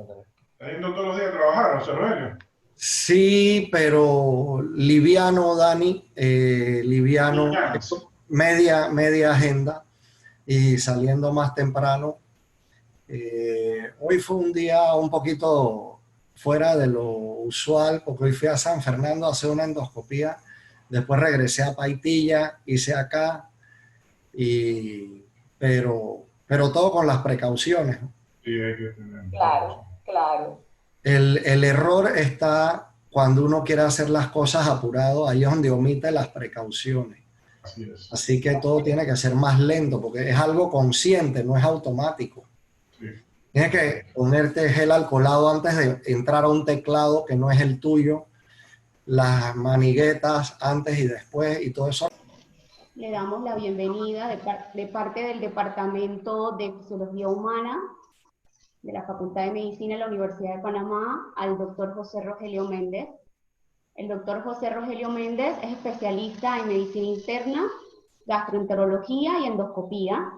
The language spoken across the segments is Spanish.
¿Estás yendo todos los días a trabajar, José Rogelio? Sí, pero liviano, Dani, liviano, Mañanas. media agenda y saliendo más temprano. Hoy fue un día un poquito fuera de lo usual porque hoy fui a San Fernando a hacer una endoscopía, después regresé a Paitilla, hice acá, y, pero todo con las precauciones, ¿no? Sí, hay que tener Claro, precaución. claro. El error está cuando uno quiere hacer las cosas apurado, ahí es donde omite las precauciones. Así es. Así que todo tiene que ser más lento porque es algo consciente, no es automático. Sí. Tienes que ponerte gel alcoholado antes de entrar a un teclado que no es el tuyo, las maniguetas antes y después y todo eso. Le damos la bienvenida de parte del Departamento de Fisiología Humana de la Facultad de Medicina de la Universidad de Panamá al doctor José Rogelio Méndez. El doctor José Rogelio Méndez es especialista en medicina interna, gastroenterología y endoscopía.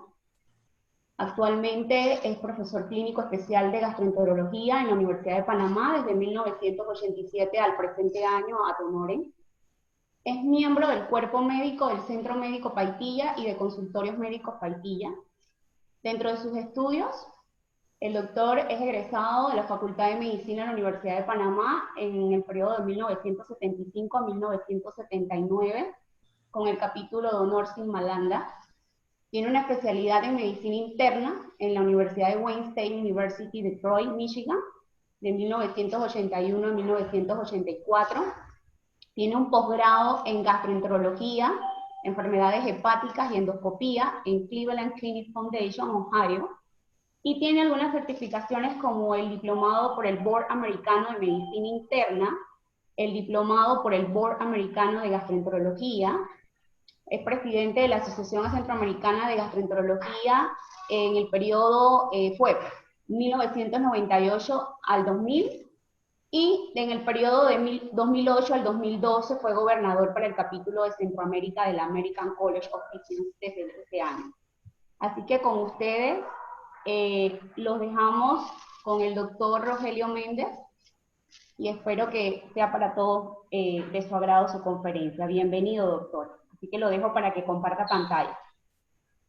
Actualmente es profesor clínico especial de gastroenterología en la Universidad de Panamá desde 1987 al presente año ad honorem. Es miembro del cuerpo médico del Centro Médico Paitilla y de Consultorios Médicos Paitilla. Dentro de sus estudios, el doctor es egresado de la Facultad de Medicina de la Universidad de Panamá en el periodo de 1975 a 1979, con el capítulo de honor sin Malanda. Tiene una especialidad en medicina interna en la Universidad de Wayne State University, Detroit, Michigan, de 1981 a 1984. Tiene un posgrado en gastroenterología, enfermedades hepáticas y endoscopía en Cleveland Clinic Foundation, Ohio. Y tiene algunas certificaciones como el diplomado por el Board Americano de Medicina Interna, el diplomado por el Board Americano de Gastroenterología. Es presidente de la Asociación Centroamericana de Gastroenterología en el periodo, fue 1998 al 2000, y en el periodo de 2008 al 2012 fue gobernador para el capítulo de Centroamérica del American College of Physicians desde ese año. Así que con ustedes los dejamos con el doctor Rogelio Méndez y espero que sea para todos de su agrado su conferencia. Bienvenido, doctor. Así que lo dejo para que comparta pantalla.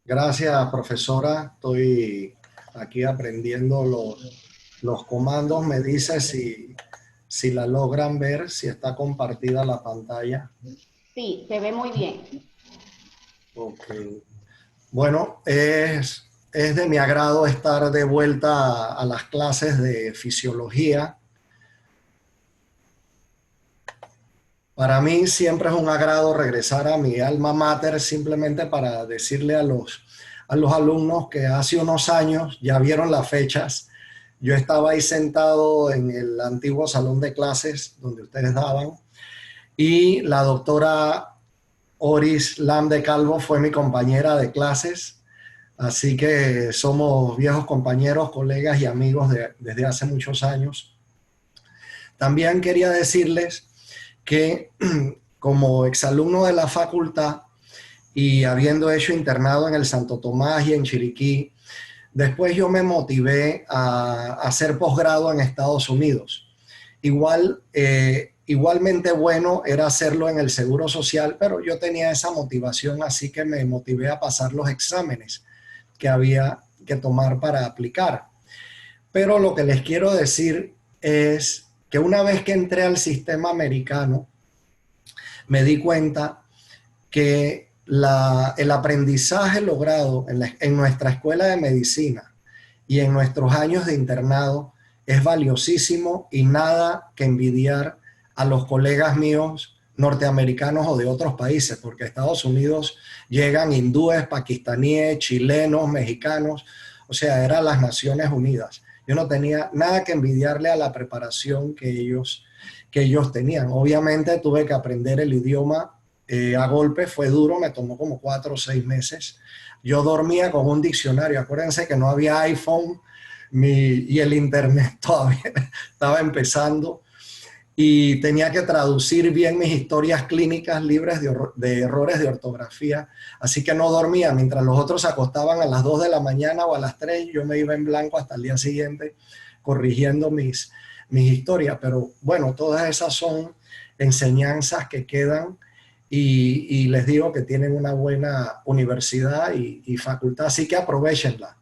Gracias, profesora. Estoy aquí aprendiendo los comandos. Me dice si la logran ver, si está compartida la pantalla. Sí, se ve muy bien. Ok. Bueno, es de mi agrado estar de vuelta a las clases de fisiología. Para mí siempre es un agrado regresar a mi alma mater simplemente para decirle a los alumnos que hace unos años, ya vieron las fechas, yo estaba ahí sentado en el antiguo salón de clases donde ustedes daban y la doctora Oris Lam de Calvo fue mi compañera de clases, así que somos viejos compañeros, colegas y amigos desde hace muchos años. También quería decirles que como exalumno de la facultad y habiendo hecho internado en el Santo Tomás y en Chiriquí, después yo me motivé a hacer posgrado en Estados Unidos. Igualmente bueno era hacerlo en el Seguro Social, pero yo tenía esa motivación, así que me motivé a pasar los exámenes que había que tomar para aplicar. Pero lo que les quiero decir es que una vez que entré al sistema americano, me di cuenta que el aprendizaje logrado en nuestra escuela de medicina y en nuestros años de internado es valiosísimo y nada que envidiar a los colegas míos norteamericanos o de otros países, porque a Estados Unidos llegan hindúes, pakistaníes, chilenos, mexicanos, o sea, eran las Naciones Unidas. Yo no tenía nada que envidiarle a la preparación que ellos tenían. Obviamente tuve que aprender el idioma a golpe, fue duro, me tomó como 4 o 6 meses. Yo dormía con un diccionario, acuérdense que no había iPhone y el internet todavía estaba empezando y tenía que traducir bien mis historias clínicas libres de errores de ortografía, así que no dormía, mientras los otros se acostaban a las 2 de la mañana o a las 3, yo me iba en blanco hasta el día siguiente corrigiendo mis historias, pero bueno, todas esas son enseñanzas que quedan y les digo que tienen una buena universidad y facultad, así que aprovechenla,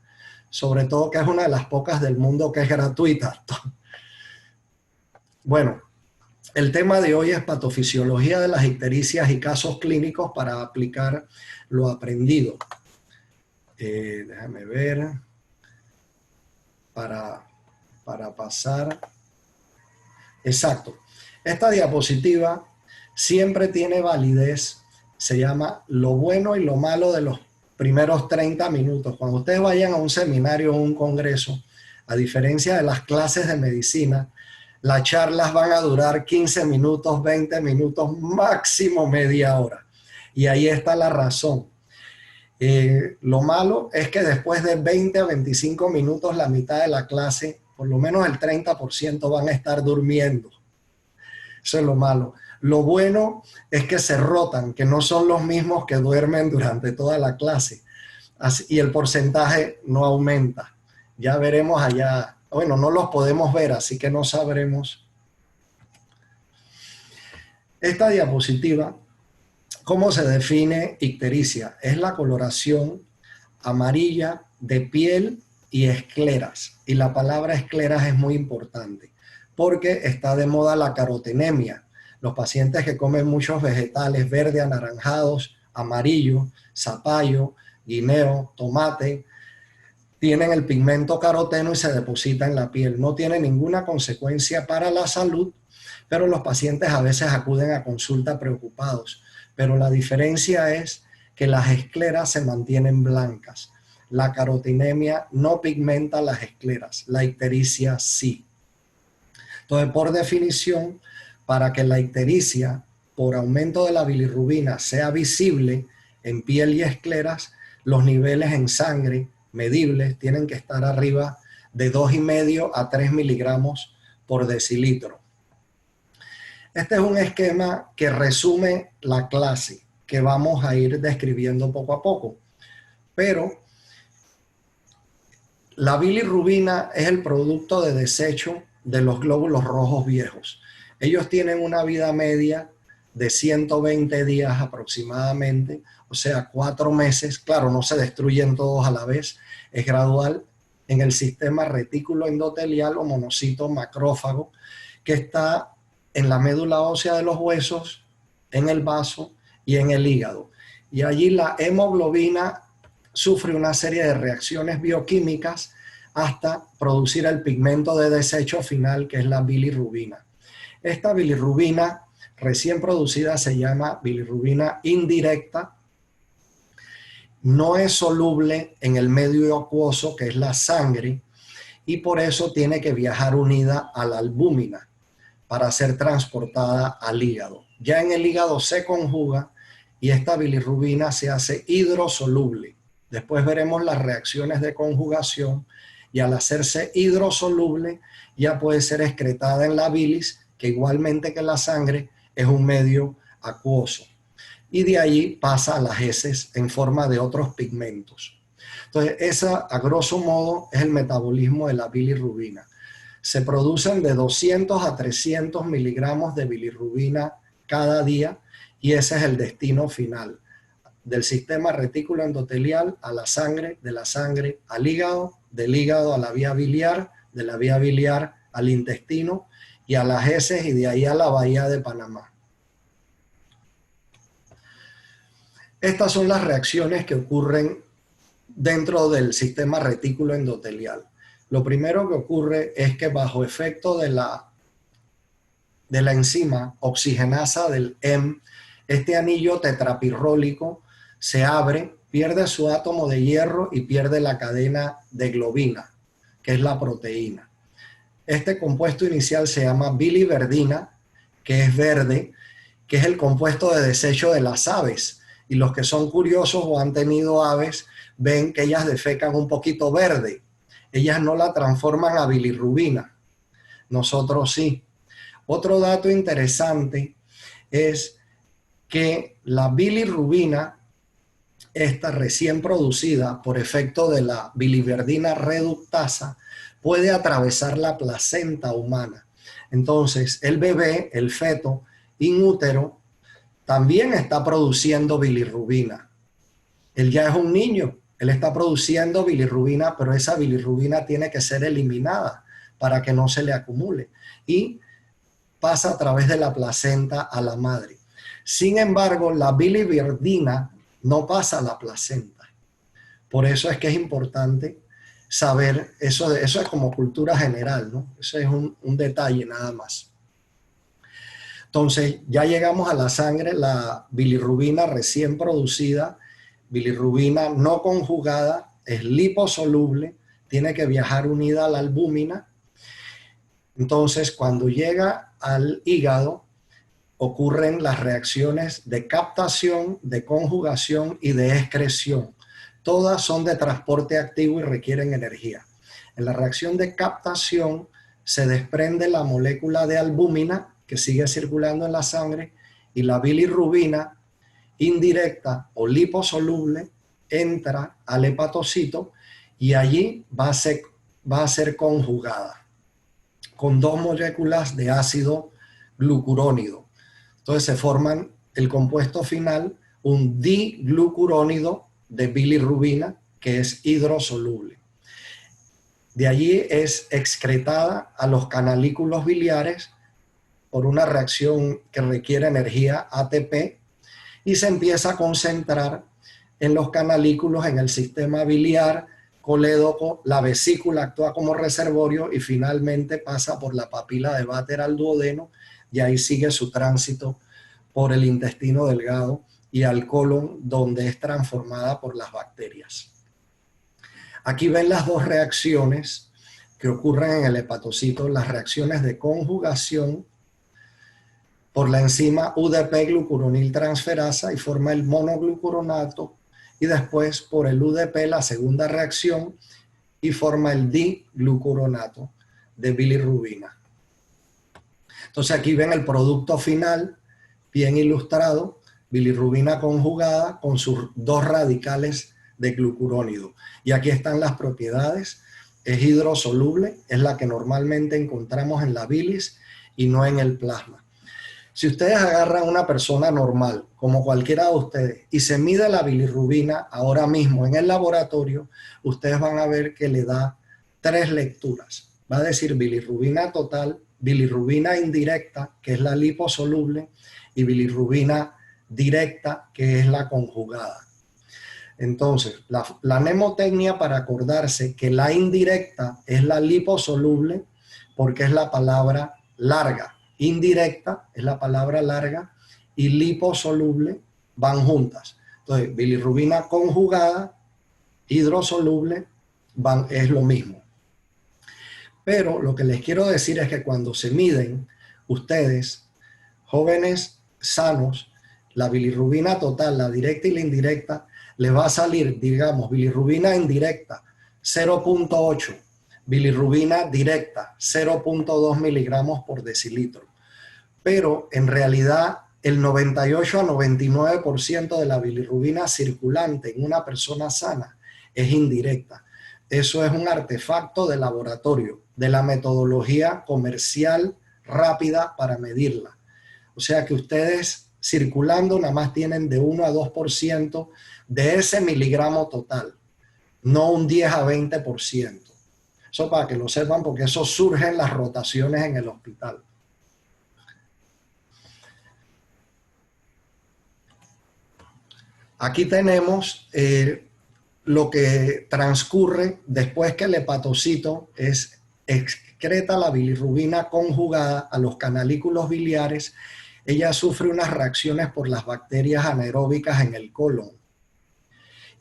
sobre todo que es una de las pocas del mundo que es gratuita. Bueno, el tema de hoy es patofisiología de las ictericias y casos clínicos para aplicar lo aprendido. Déjame ver, para pasar. Exacto. Esta diapositiva siempre tiene validez, se llama lo bueno y lo malo de los primeros 30 minutos. Cuando ustedes vayan a un seminario o un congreso, a diferencia de las clases de medicina, las charlas van a durar 15 minutos, 20 minutos, máximo media hora. Y ahí está la razón. Lo malo es que después de 20 a 25 minutos, la mitad de la clase, por lo menos el 30% van a estar durmiendo. Eso es lo malo. Lo bueno es que se rotan, que no son los mismos que duermen durante toda la clase. Y el porcentaje no aumenta. Ya veremos allá. Bueno, no los podemos ver, así que no sabremos. Esta diapositiva, ¿cómo se define ictericia? Es la coloración amarilla de piel y escleras. Y la palabra escleras es muy importante porque está de moda la carotenemia. Los pacientes que comen muchos vegetales verdes, anaranjados, amarillo, zapallo, guineo, tomate, tienen el pigmento caroteno y se deposita en la piel. No tiene ninguna consecuencia para la salud, pero los pacientes a veces acuden a consulta preocupados. Pero la diferencia es que las escleras se mantienen blancas. La carotenemia no pigmenta las escleras, la ictericia sí. Entonces, por definición, para que la ictericia, por aumento de la bilirrubina, sea visible en piel y escleras, los niveles en sangre medibles tienen que estar arriba de 2,5 a 3 miligramos por decilitro. Este es un esquema que resume la clase que vamos a ir describiendo poco a poco. Pero la bilirrubina es el producto de desecho de los glóbulos rojos viejos. Ellos tienen una vida media de 120 días aproximadamente, o sea, 4 meses. Claro, no se destruyen todos a la vez, es gradual en el sistema retículo endotelial o monocito macrófago que está en la médula ósea de los huesos, en el vaso y en el hígado. Y allí la hemoglobina sufre una serie de reacciones bioquímicas hasta producir el pigmento de desecho final, que es la bilirrubina. Esta bilirrubina recién producida se llama bilirrubina indirecta. No es soluble en el medio acuoso, que es la sangre, y por eso tiene que viajar unida a la albúmina para ser transportada al hígado. Ya en el hígado se conjuga y esta bilirrubina se hace hidrosoluble. Después veremos las reacciones de conjugación y al hacerse hidrosoluble ya puede ser excretada en la bilis, que igualmente que la sangre es un medio acuoso. Y de ahí pasa a las heces en forma de otros pigmentos. Entonces, esa a grosso modo es el metabolismo de la bilirrubina. Se producen de 200 a 300 miligramos de bilirrubina cada día y ese es el destino final. Del sistema retículo endotelial a la sangre, de la sangre al hígado, del hígado a la vía biliar, de la vía biliar al intestino y a las heces y de ahí a la bahía de Panamá. Estas son las reacciones que ocurren dentro del sistema retículo endotelial. Lo primero que ocurre es que bajo efecto de la enzima oxigenasa del hEM, este anillo tetrapirrólico se abre, pierde su átomo de hierro y pierde la cadena de globina, que es la proteína. Este compuesto inicial se llama biliverdina, que es verde, que es el compuesto de desecho de las aves. Y los que son curiosos o han tenido aves ven que ellas defecan un poquito verde. Ellas no la transforman a bilirrubina. Nosotros sí. Otro dato interesante es que la bilirrubina, esta recién producida por efecto de la biliverdina reductasa, puede atravesar la placenta humana. Entonces, el bebé, el feto, in útero, también está produciendo bilirrubina. Él ya es un niño, él está produciendo bilirrubina, pero esa bilirrubina tiene que ser eliminada para que no se le acumule. Y pasa a través de la placenta a la madre. Sin embargo, la biliverdina no pasa a la placenta. Por eso es que es importante saber, eso es como cultura general, ¿no? Eso es un detalle nada más. Entonces, ya llegamos a la sangre, la bilirrubina recién producida, bilirrubina no conjugada, es liposoluble, tiene que viajar unida a la albúmina. Entonces, cuando llega al hígado, ocurren las reacciones de captación, de conjugación y de excreción. Todas son de transporte activo y requieren energía. En la reacción de captación se desprende la molécula de albúmina que sigue circulando en la sangre y la bilirrubina indirecta o liposoluble entra al hepatocito y allí va a ser conjugada con dos moléculas de ácido glucurónido. Entonces se forman el compuesto final, un diglucurónido de bilirrubina, que es hidrosoluble. De allí es excretada a los canalículos biliares por una reacción que requiere energía ATP y se empieza a concentrar en los canalículos, en el sistema biliar, colédoco, la vesícula actúa como reservorio y finalmente pasa por la papila de Vater al duodeno y ahí sigue su tránsito por el intestino delgado y al colon, donde es transformada por las bacterias. Aquí ven las dos reacciones que ocurren en el hepatocito, las reacciones de conjugación por la enzima UDP-glucuronil transferasa y forma el monoglucuronato, y después por el UDP la segunda reacción y forma el diglucuronato de bilirrubina. Entonces aquí ven el producto final bien ilustrado, bilirrubina conjugada con sus dos radicales de glucurónido. Y aquí están las propiedades. Es hidrosoluble, es la que normalmente encontramos en la bilis y no en el plasma. Si ustedes agarran a una persona normal, como cualquiera de ustedes, y se mide la bilirrubina ahora mismo en el laboratorio, ustedes van a ver que le da 3 lecturas. Va a decir bilirrubina total, bilirrubina indirecta, que es la liposoluble, y bilirrubina directa, que es la conjugada. Entonces, la mnemotecnia para acordarse que la indirecta es la liposoluble, porque es la palabra larga. Indirecta es la palabra larga y liposoluble van juntas. Entonces, bilirrubina conjugada, hidrosoluble, es lo mismo. Pero lo que les quiero decir es que cuando se miden, ustedes, jóvenes sanos, la bilirrubina total, la directa y la indirecta, les va a salir, digamos, bilirrubina indirecta 0.8, bilirrubina directa 0.2 miligramos por decilitro. Pero en realidad el 98 a 99% de la bilirrubina circulante en una persona sana es indirecta. Eso es un artefacto de laboratorio, de la metodología comercial rápida para medirla. O sea que ustedes circulando nada más tienen de 1 a 2% de ese miligramo total, no un 10 a 20%. Eso para que lo sepan, porque eso surge en las rotaciones en el hospital. Aquí tenemos lo que transcurre después que el hepatocito excreta la bilirrubina conjugada a los canalículos biliares. Ella sufre unas reacciones por las bacterias anaeróbicas en el colon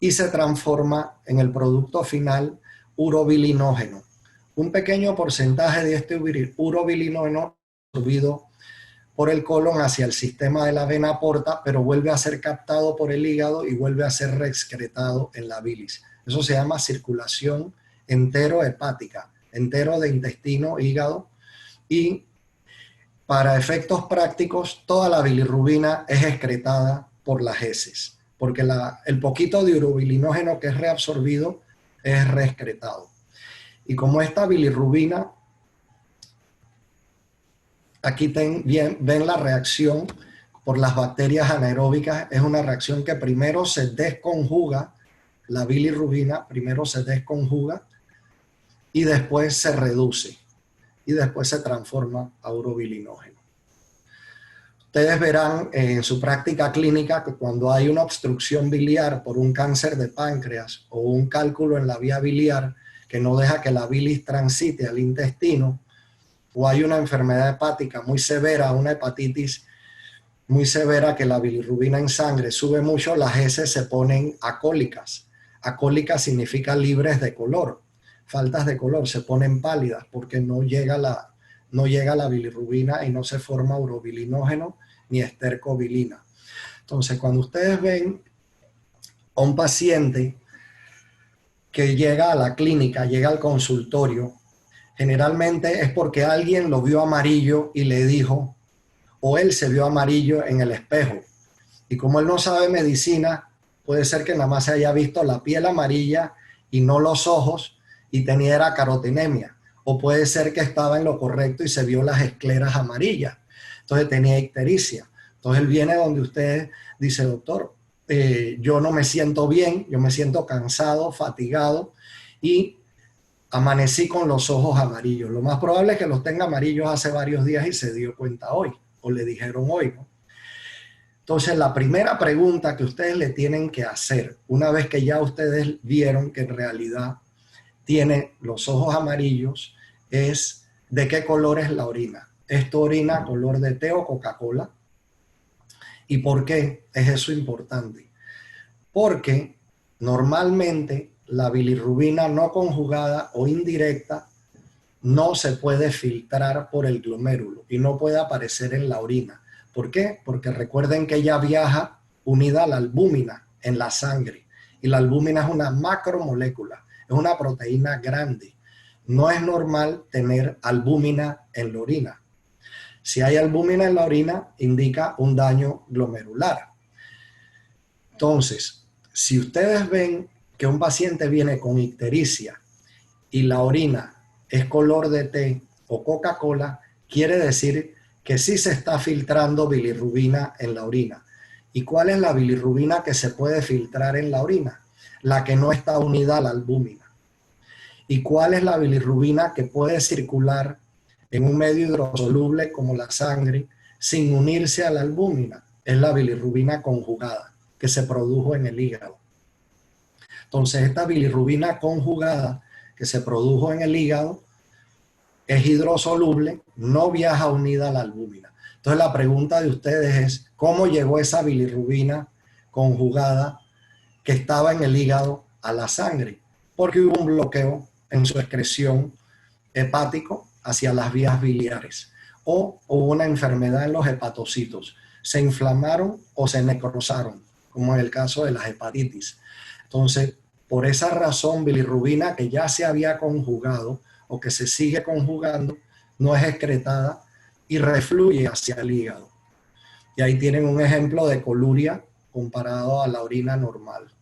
y se transforma en el producto final urobilinógeno. Un pequeño porcentaje de este urobilinógeno subido por el colon hacia el sistema de la vena porta, pero vuelve a ser captado por el hígado y vuelve a ser reexcretado en la bilis. Eso se llama circulación enterohepática, entero de intestino, hígado, y para efectos prácticos toda la bilirrubina es excretada por las heces, porque el poquito de urobilinógeno que es reabsorbido es reexcretado. Y como esta bilirrubina, aquí ven la reacción por las bacterias anaeróbicas, es una reacción que primero se desconjuga, la bilirrubina primero se desconjuga y después se reduce y después se transforma a urobilinógeno. Ustedes verán en su práctica clínica que cuando hay una obstrucción biliar por un cáncer de páncreas o un cálculo en la vía biliar que no deja que la bilis transite al intestino, o hay una enfermedad hepática muy severa, una hepatitis muy severa que la bilirrubina en sangre sube mucho, las heces se ponen acólicas. Acólicas significa libres de color, faltas de color, se ponen pálidas porque no llega la bilirrubina y no se forma urobilinógeno ni estercobilina. Entonces, cuando ustedes ven a un paciente que llega a la clínica, llega al consultorio, generalmente es porque alguien lo vio amarillo y le dijo, o él se vio amarillo en el espejo. Y como él no sabe medicina, puede ser que nada más se haya visto la piel amarilla y no los ojos y tenía carotenemia. O puede ser que estaba en lo correcto y se vio las escleras amarillas. Entonces tenía ictericia. Entonces él viene donde usted dice, doctor, yo no me siento bien, yo me siento cansado, fatigado y amanecí con los ojos amarillos. Lo más probable es que los tenga amarillos hace varios días y se dio cuenta hoy, o le dijeron hoy, ¿no? Entonces, la primera pregunta que ustedes le tienen que hacer, una vez que ya ustedes vieron que en realidad tiene los ojos amarillos, es ¿de qué color es la orina? ¿Es tu orina color de té o Coca-Cola? ¿Y por qué es eso importante? Porque normalmente la bilirrubina no conjugada o indirecta no se puede filtrar por el glomérulo y no puede aparecer en la orina. ¿Por qué? Porque recuerden que ella viaja unida a la albúmina en la sangre. Y la albúmina es una macromolécula, es una proteína grande. No es normal tener albúmina en la orina. Si hay albúmina en la orina, indica un daño glomerular. Entonces, si ustedes ven que un paciente viene con ictericia y la orina es color de té o Coca-Cola, quiere decir que sí se está filtrando bilirrubina en la orina. ¿Y cuál es la bilirrubina que se puede filtrar en la orina? La que no está unida a la albúmina. ¿Y cuál es la bilirrubina que puede circular en un medio hidrosoluble como la sangre sin unirse a la albúmina? Es la bilirrubina conjugada que se produjo en el hígado. Entonces, esta bilirrubina conjugada que se produjo en el hígado es hidrosoluble, no viaja unida a la albúmina. Entonces, la pregunta de ustedes es, ¿cómo llegó esa bilirrubina conjugada que estaba en el hígado a la sangre? Porque hubo un bloqueo en su excreción hepático hacia las vías biliares o hubo una enfermedad en los hepatocitos. Se inflamaron o se necrosaron, como en el caso de las hepatitis. Entonces, por esa razón, bilirrubina que ya se había conjugado o que se sigue conjugando, no es excretada y refluye hacia el hígado. Y ahí tienen un ejemplo de coluria comparado a la orina normal.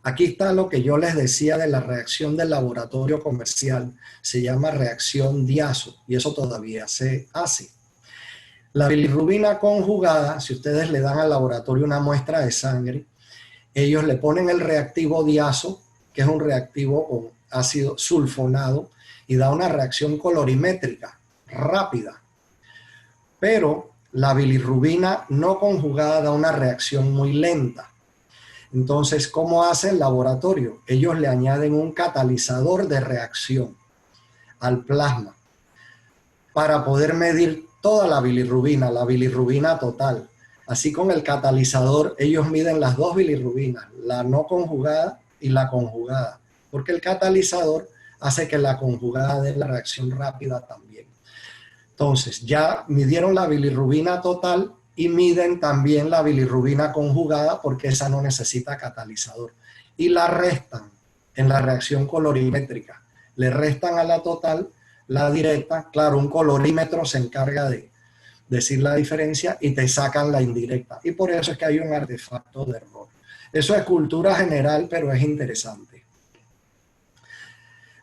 Aquí está lo que yo les decía de la reacción del laboratorio comercial. Se llama reacción Diazo y eso todavía se hace. La bilirrubina conjugada, si ustedes le dan al laboratorio una muestra de sangre, ellos le ponen el reactivo diazo, que es un reactivo con ácido sulfonado, y da una reacción colorimétrica rápida. Pero la bilirrubina no conjugada da una reacción muy lenta. Entonces, ¿cómo hace el laboratorio? Ellos le añaden un catalizador de reacción al plasma para poder medir toda la bilirrubina total. Así con el catalizador, ellos miden las dos bilirrubinas, la no conjugada y la conjugada, porque el catalizador hace que la conjugada dé la reacción rápida también. Entonces, ya midieron la bilirrubina total y miden también la bilirrubina conjugada porque esa no necesita catalizador. Y la restan en la reacción colorimétrica. Le restan a la total la directa. Claro, un colorímetro se encarga de decir la diferencia y te sacan la indirecta. Y por eso es que hay un artefacto de error. Eso es cultura general, pero es interesante.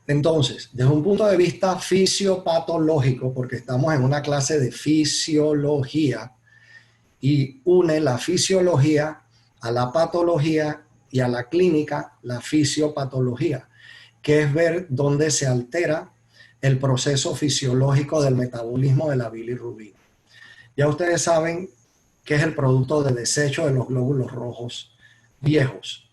Entonces, desde un punto de vista fisiopatológico, porque estamos en una clase de fisiología y une la fisiología a la patología y a la clínica, la fisiopatología, que es ver dónde se altera el proceso fisiológico del metabolismo de la bilirrubina. Ya ustedes saben que es el producto de desecho de los glóbulos rojos viejos.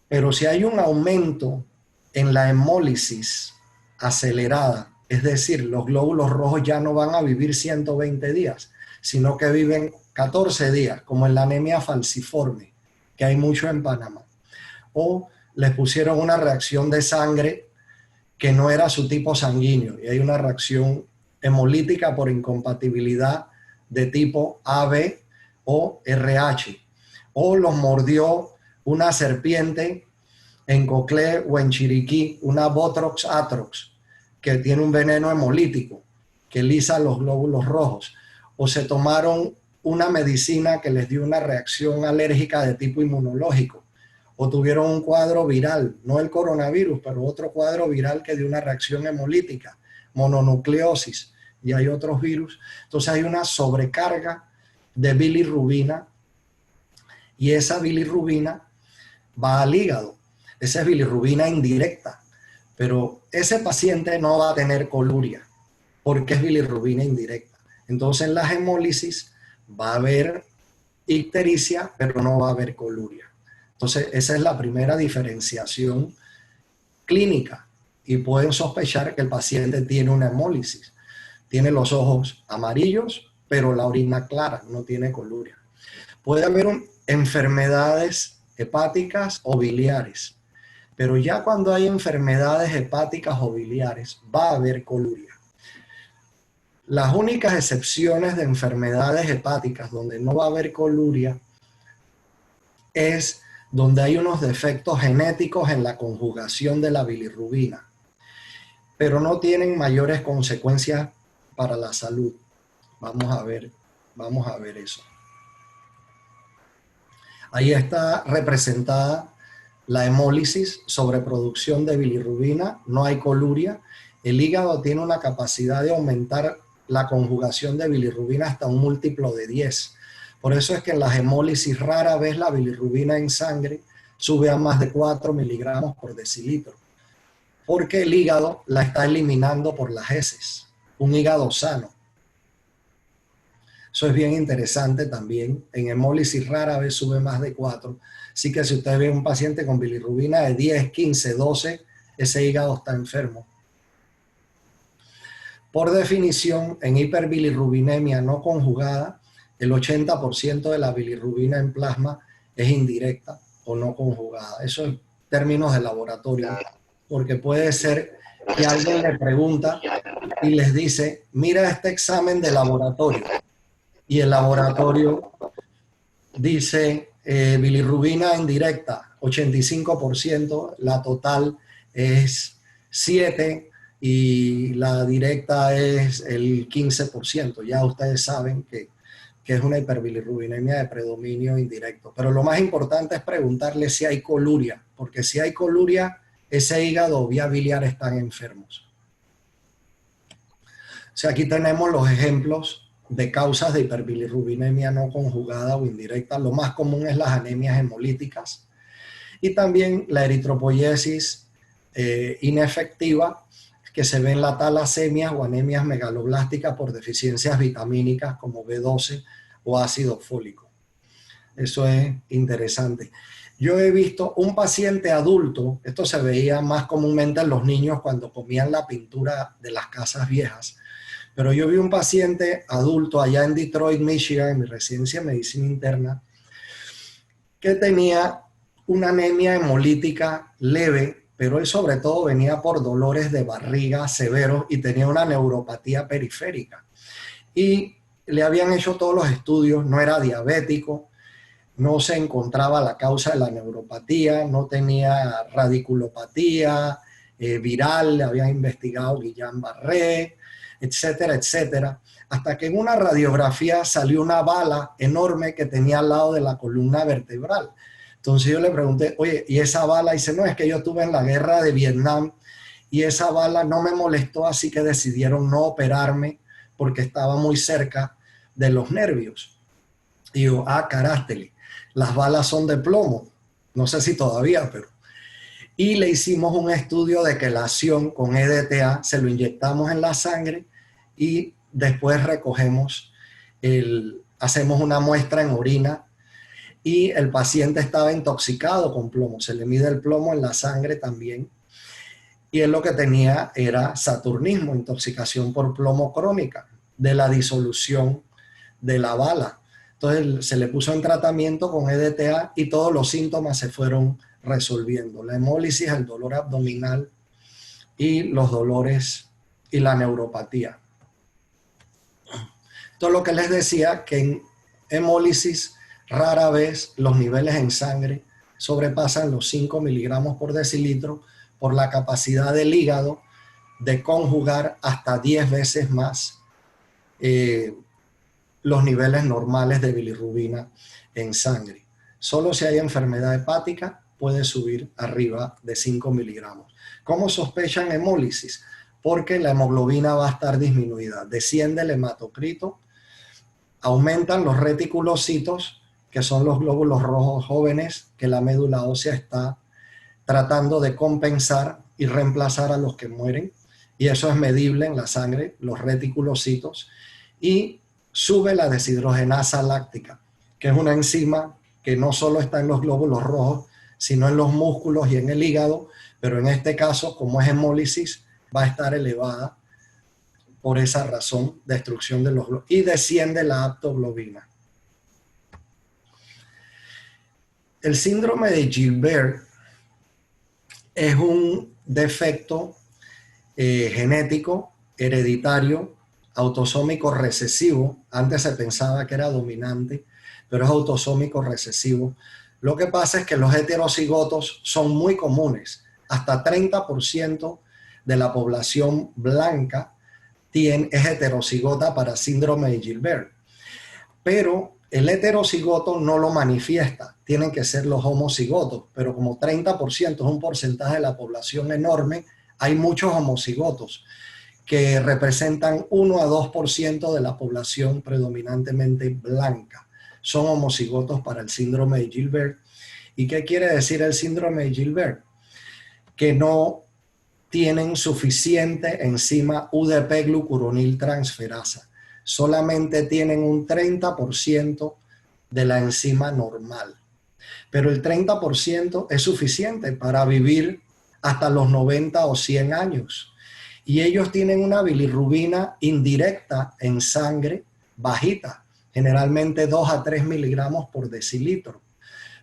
Pero si hay un aumento en la hemólisis acelerada, es decir, los glóbulos rojos ya no van a vivir 120 días, sino que viven 14 días, como en la anemia falciforme, que hay mucho en Panamá. O les pusieron una reacción de sangre que no era su tipo sanguíneo, y hay una reacción hemolítica por incompatibilidad de tipo AB o RH, o los mordió una serpiente en Coclé o en Chiriquí, una Botrox atrox, que tiene un veneno hemolítico, que lisa los glóbulos rojos, o se tomaron una medicina que les dio una reacción alérgica de tipo inmunológico, o tuvieron un cuadro viral, no el coronavirus, pero otro cuadro viral que dio una reacción hemolítica, mononucleosis, y hay otros virus. Entonces hay una sobrecarga de bilirrubina y esa bilirrubina va al hígado. Esa es bilirrubina indirecta, pero ese paciente no va a tener coluria porque es bilirrubina indirecta. Entonces en la hemólisis va a haber ictericia, pero no va a haber coluria. Entonces esa es la primera diferenciación clínica y pueden sospechar que el paciente tiene una hemólisis. Tiene los ojos amarillos, pero la orina clara, no tiene coluria. Puede haber enfermedades hepáticas o biliares, pero ya cuando hay enfermedades hepáticas o biliares va a haber coluria. Las únicas excepciones de enfermedades hepáticas donde no va a haber coluria es donde hay unos defectos genéticos en la conjugación de la bilirrubina, pero no tienen mayores consecuencias para la salud. Vamos a ver eso. Ahí está representada la hemólisis, sobreproducción de bilirrubina, no hay coluria. El hígado tiene una capacidad de aumentar la conjugación de bilirrubina hasta un múltiplo de 10. Por eso es que en las hemólisis rara vez la bilirrubina en sangre sube a más de 4 miligramos por decilitro, porque el hígado la está eliminando por las heces, un hígado sano. Eso es bien interesante también. En hemólisis rara vez sube más de 4. Así que si usted ve un paciente con bilirrubina de 10, 15, 12, ese hígado está enfermo. Por definición, en hiperbilirrubinemia no conjugada, el 80% de la bilirrubina en plasma es indirecta o no conjugada. Eso en términos de laboratorio, porque puede ser que alguien le pregunta y les dice, mira este examen de laboratorio. Y el laboratorio dice bilirrubina indirecta, 85%, la total es 7% y la directa es el 15%. Ya ustedes saben que es una hiperbilirrubinemia de predominio indirecto. Pero lo más importante es preguntarle si hay coluria, porque si hay coluria, ese hígado o vía biliar están enfermos. O sea, aquí tenemos los ejemplos de causas de hiperbilirrubinemia no conjugada o indirecta. Lo más común es las anemias hemolíticas y también la eritropoyesis inefectiva que se ve en la talasemia o anemias megaloblásticas por deficiencias vitamínicas como B12 o ácido fólico. Eso es interesante. Yo he visto un paciente adulto, esto se veía más comúnmente en los niños cuando comían la pintura de las casas viejas, pero yo vi un paciente adulto allá en Detroit, Michigan, en mi residencia de medicina interna, que tenía una anemia hemolítica leve, pero él sobre todo venía por dolores de barriga severos y tenía una neuropatía periférica. Y le habían hecho todos los estudios, no era diabético, no se encontraba la causa de la neuropatía, no tenía radiculopatía viral, le habían investigado Guillain-Barré, etcétera, etcétera, hasta que en una radiografía salió una bala enorme que tenía al lado de la columna vertebral. Entonces yo le pregunté, oye, ¿y esa bala? Y dice, no, es que yo estuve en la guerra de Vietnam y esa bala no me molestó, así que decidieron no operarme porque estaba muy cerca de los nervios. Y yo, carástele, las balas son de plomo, no sé si todavía, pero... Y le hicimos un estudio de quelación con EDTA, se lo inyectamos en la sangre y después hacemos una muestra en orina y el paciente estaba intoxicado con plomo, se le mide el plomo en la sangre también. Y él lo que tenía era saturnismo, intoxicación por plomo crónica, de la disolución de la bala. Entonces se le puso en tratamiento con EDTA y todos los síntomas se fueron resolviendo. La hemólisis, el dolor abdominal y los dolores y la neuropatía. Entonces lo que les decía, que en hemólisis rara vez los niveles en sangre sobrepasan los 5 miligramos por decilitro por la capacidad del hígado de conjugar hasta 10 veces más los niveles normales de bilirrubina en sangre. Solo si hay enfermedad hepática puede subir arriba de 5 miligramos. ¿Cómo sospechan hemólisis? Porque la hemoglobina va a estar disminuida. Desciende el hematocrito, aumentan los reticulocitos, que son los glóbulos rojos jóvenes que la médula ósea está tratando de compensar y reemplazar a los que mueren. Y eso es medible en la sangre, los reticulocitos. Y sube la deshidrogenasa láctica, que es una enzima que no solo está en los glóbulos rojos, sino en los músculos y en el hígado, pero en este caso, como es hemólisis, va a estar elevada por esa razón, destrucción de los glóbulos, y desciende la aptoglobina. El síndrome de Gilbert es un defecto genético, hereditario, autosómico recesivo. Antes se pensaba que era dominante, pero es autosómico recesivo. Lo que pasa es que los heterocigotos son muy comunes. Hasta 30% de la población blanca es heterocigota para síndrome de Gilbert. Pero el heterocigoto no lo manifiesta. Tienen que ser los homocigotos. Pero como 30% es un porcentaje de la población enorme, hay muchos homocigotos que representan 1 a 2% de la población predominantemente blanca. Son homocigotos para el síndrome de Gilbert. ¿Y qué quiere decir el síndrome de Gilbert? Que no tienen suficiente enzima UDP-glucuronil transferasa. Solamente tienen un 30% de la enzima normal. Pero el 30% es suficiente para vivir hasta los 90 o 100 años. Y ellos tienen una bilirrubina indirecta en sangre bajita, generalmente 2 a 3 miligramos por decilitro.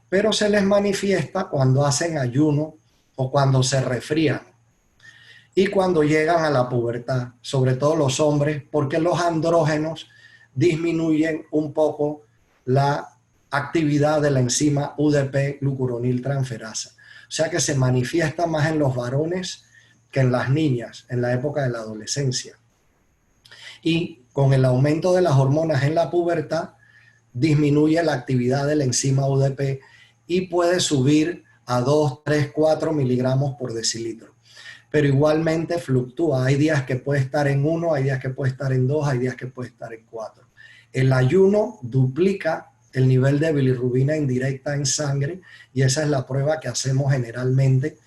Pero se les manifiesta cuando hacen ayuno o cuando se resfrían. Y cuando llegan a la pubertad, sobre todo los hombres, porque los andrógenos disminuyen un poco la actividad de la enzima UDP-glucuronil transferasa. O sea que se manifiesta más en los varones que en las niñas en la época de la adolescencia. Y con el aumento de las hormonas en la pubertad, disminuye la actividad de la enzima UDP y puede subir a 2, 3, 4 miligramos por decilitro. Pero igualmente fluctúa. Hay días que puede estar en 1, hay días que puede estar en 2, hay días que puede estar en 4. El ayuno duplica el nivel de bilirrubina indirecta en sangre y esa es la prueba que hacemos generalmente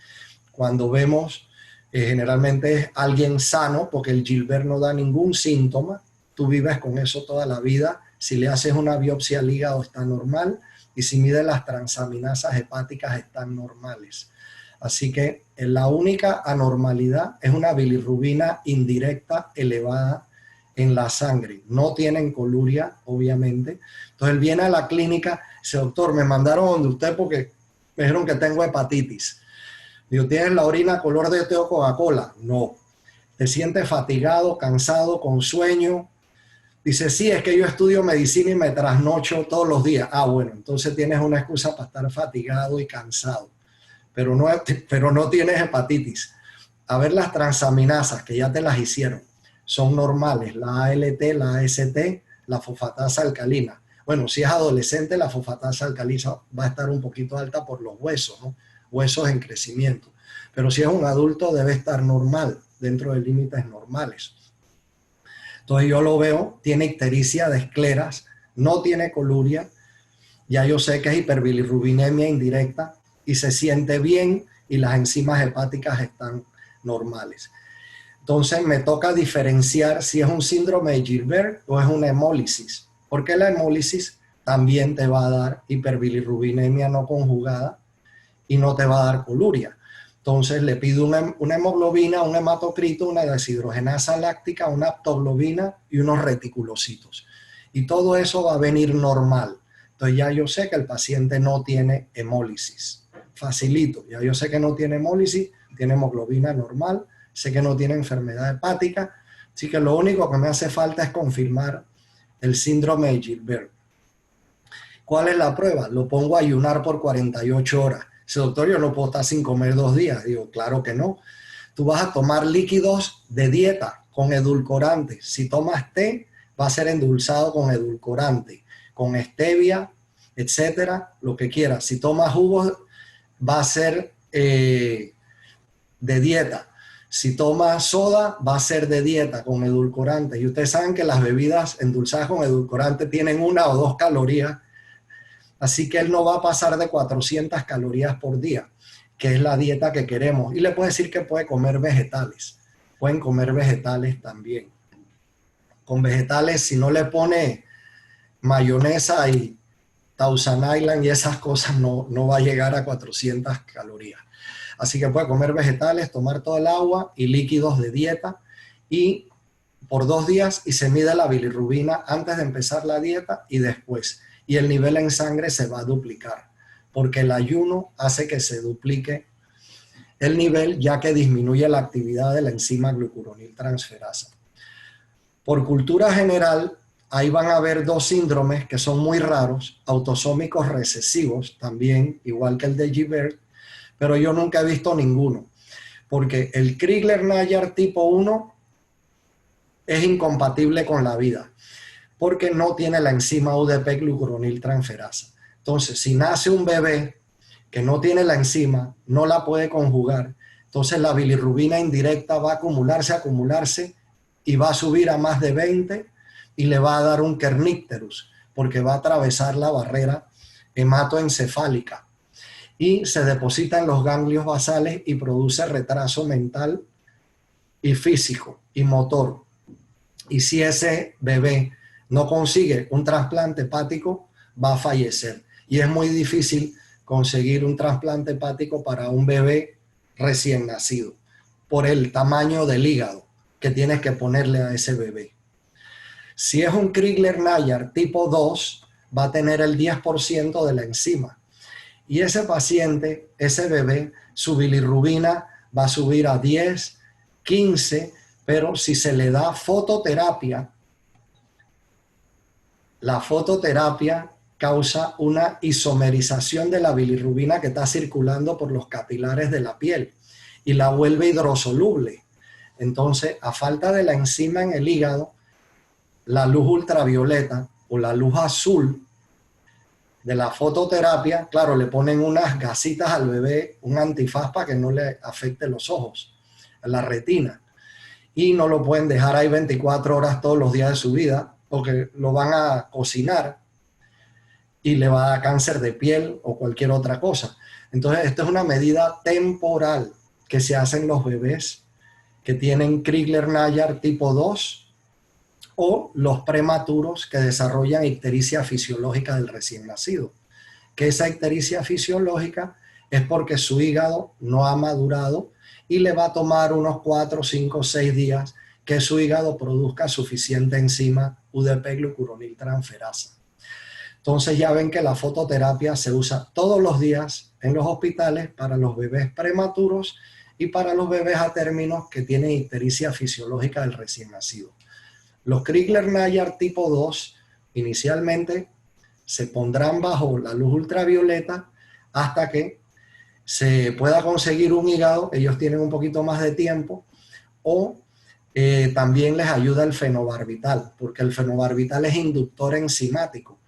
cuando vemos, generalmente es alguien sano, porque el Gilbert no da ningún síntoma, tú vives con eso toda la vida, si le haces una biopsia al hígado está normal y si mides las transaminasas hepáticas están normales. Así que la única anormalidad es una bilirrubina indirecta elevada en la sangre. No tienen coluria, obviamente. Entonces él viene a la clínica y dice, doctor, me mandaron donde usted porque me dijeron que tengo hepatitis. Digo, ¿tienes la orina color de té o Coca-Cola? No. ¿Te sientes fatigado, cansado, con sueño? Dice, sí, es que yo estudio medicina y me trasnocho todos los días. Bueno, entonces tienes una excusa para estar fatigado y cansado. Pero no tienes hepatitis. A ver las transaminasas, que ya te las hicieron, son normales, la ALT, la AST, la fosfatasa alcalina. Bueno, si es adolescente, la fosfatasa alcalina va a estar un poquito alta por los huesos, ¿no? Huesos en crecimiento. pero si es un adulto debe estar normal, dentro de límites normales. Entonces yo lo veo, tiene ictericia de escleras, no tiene coluria, ya yo sé que es hiperbilirrubinemia indirecta y se siente bien y las enzimas hepáticas están normales. Entonces me toca diferenciar si es un síndrome de Gilbert o es una hemólisis, porque la hemólisis también te va a dar hiperbilirrubinemia no conjugada y no te va a dar coluria. Entonces le pido una hemoglobina, un hematocrito, una deshidrogenasa láctica, una aptoglobina y unos reticulocitos. Y todo eso va a venir normal. Entonces ya yo sé que el paciente no tiene hemólisis. Facilito, ya yo sé que no tiene hemólisis, tiene hemoglobina normal, sé que no tiene enfermedad hepática, así que lo único que me hace falta es confirmar el síndrome de Gilbert. ¿Cuál es la prueba? Lo pongo a ayunar por 48 horas. Dice, doctor, yo no puedo estar sin comer 2 días. Digo, claro que no. Tú vas a tomar líquidos de dieta con edulcorantes. Si tomas té, va a ser endulzado con edulcorante, con stevia, etcétera, lo que quieras. Si tomas jugos, va a ser de dieta. Si tomas soda, va a ser de dieta con edulcorante. Y ustedes saben que las bebidas endulzadas con edulcorante tienen 1 o 2 calorías. Así que él no va a pasar de 400 calorías por día, que es la dieta que queremos. Y le puedo decir que puede comer vegetales. Pueden comer vegetales también. Con vegetales, si no le pone mayonesa y Thousand Island y esas cosas, no va a llegar a 400 calorías. Así que puede comer vegetales, tomar todo el agua y líquidos de dieta y por 2 días y se mide la bilirrubina antes de empezar la dieta y después. Y el nivel en sangre se va a duplicar porque el ayuno hace que se duplique el nivel ya que disminuye la actividad de la enzima glucuroniltransferasa. Por cultura general, ahí van a haber 2 síndromes que son muy raros, autosómicos recesivos también, igual que el de Gilbert, pero yo nunca he visto ninguno, porque el Crigler-Najjar tipo 1 es incompatible con la vida, porque no tiene la enzima UDP glucuroniltransferasa. Entonces, si nace un bebé que no tiene la enzima, no la puede conjugar, entonces la bilirrubina indirecta va a acumularse y va a subir a más de 20 y le va a dar un kernicterus, porque va a atravesar la barrera hematoencefálica y se deposita en los ganglios basales y produce retraso mental y físico y motor. Y si ese bebé no consigue un trasplante hepático, va a fallecer. Y es muy difícil conseguir un trasplante hepático para un bebé recién nacido, por el tamaño del hígado que tienes que ponerle a ese bebé. Si es un Crigler-Najjar tipo 2, va a tener el 10% de la enzima. Y ese paciente, ese bebé, su bilirrubina va a subir a 10, 15, pero si se le da fototerapia, la fototerapia causa una isomerización de la bilirrubina que está circulando por los capilares de la piel y la vuelve hidrosoluble. Entonces, a falta de la enzima en el hígado, la luz ultravioleta o la luz azul de la fototerapia, claro, le ponen unas gasitas al bebé, un antifaz para que no le afecte los ojos, la retina. Y no lo pueden dejar ahí 24 horas todos los días de su vida porque lo van a cocinar y le va a dar cáncer de piel o cualquier otra cosa. Entonces, esto es una medida temporal que se hace en los bebés que tienen Crigler-Najjar tipo 2 o los prematuros que desarrollan ictericia fisiológica del recién nacido. Que esa ictericia fisiológica es porque su hígado no ha madurado y le va a tomar unos 4, 5, 6 días que su hígado produzca suficiente enzima UDP glucuroniltransferasa. Entonces ya ven que la fototerapia se usa todos los días en los hospitales para los bebés prematuros y para los bebés a términos que tienen ictericia fisiológica del recién nacido. Los Crigler-Najjar tipo 2 inicialmente se pondrán bajo la luz ultravioleta hasta que se pueda conseguir un hígado, ellos tienen un poquito más de tiempo, o también les ayuda el fenobarbital, porque el fenobarbital es inductor enzimático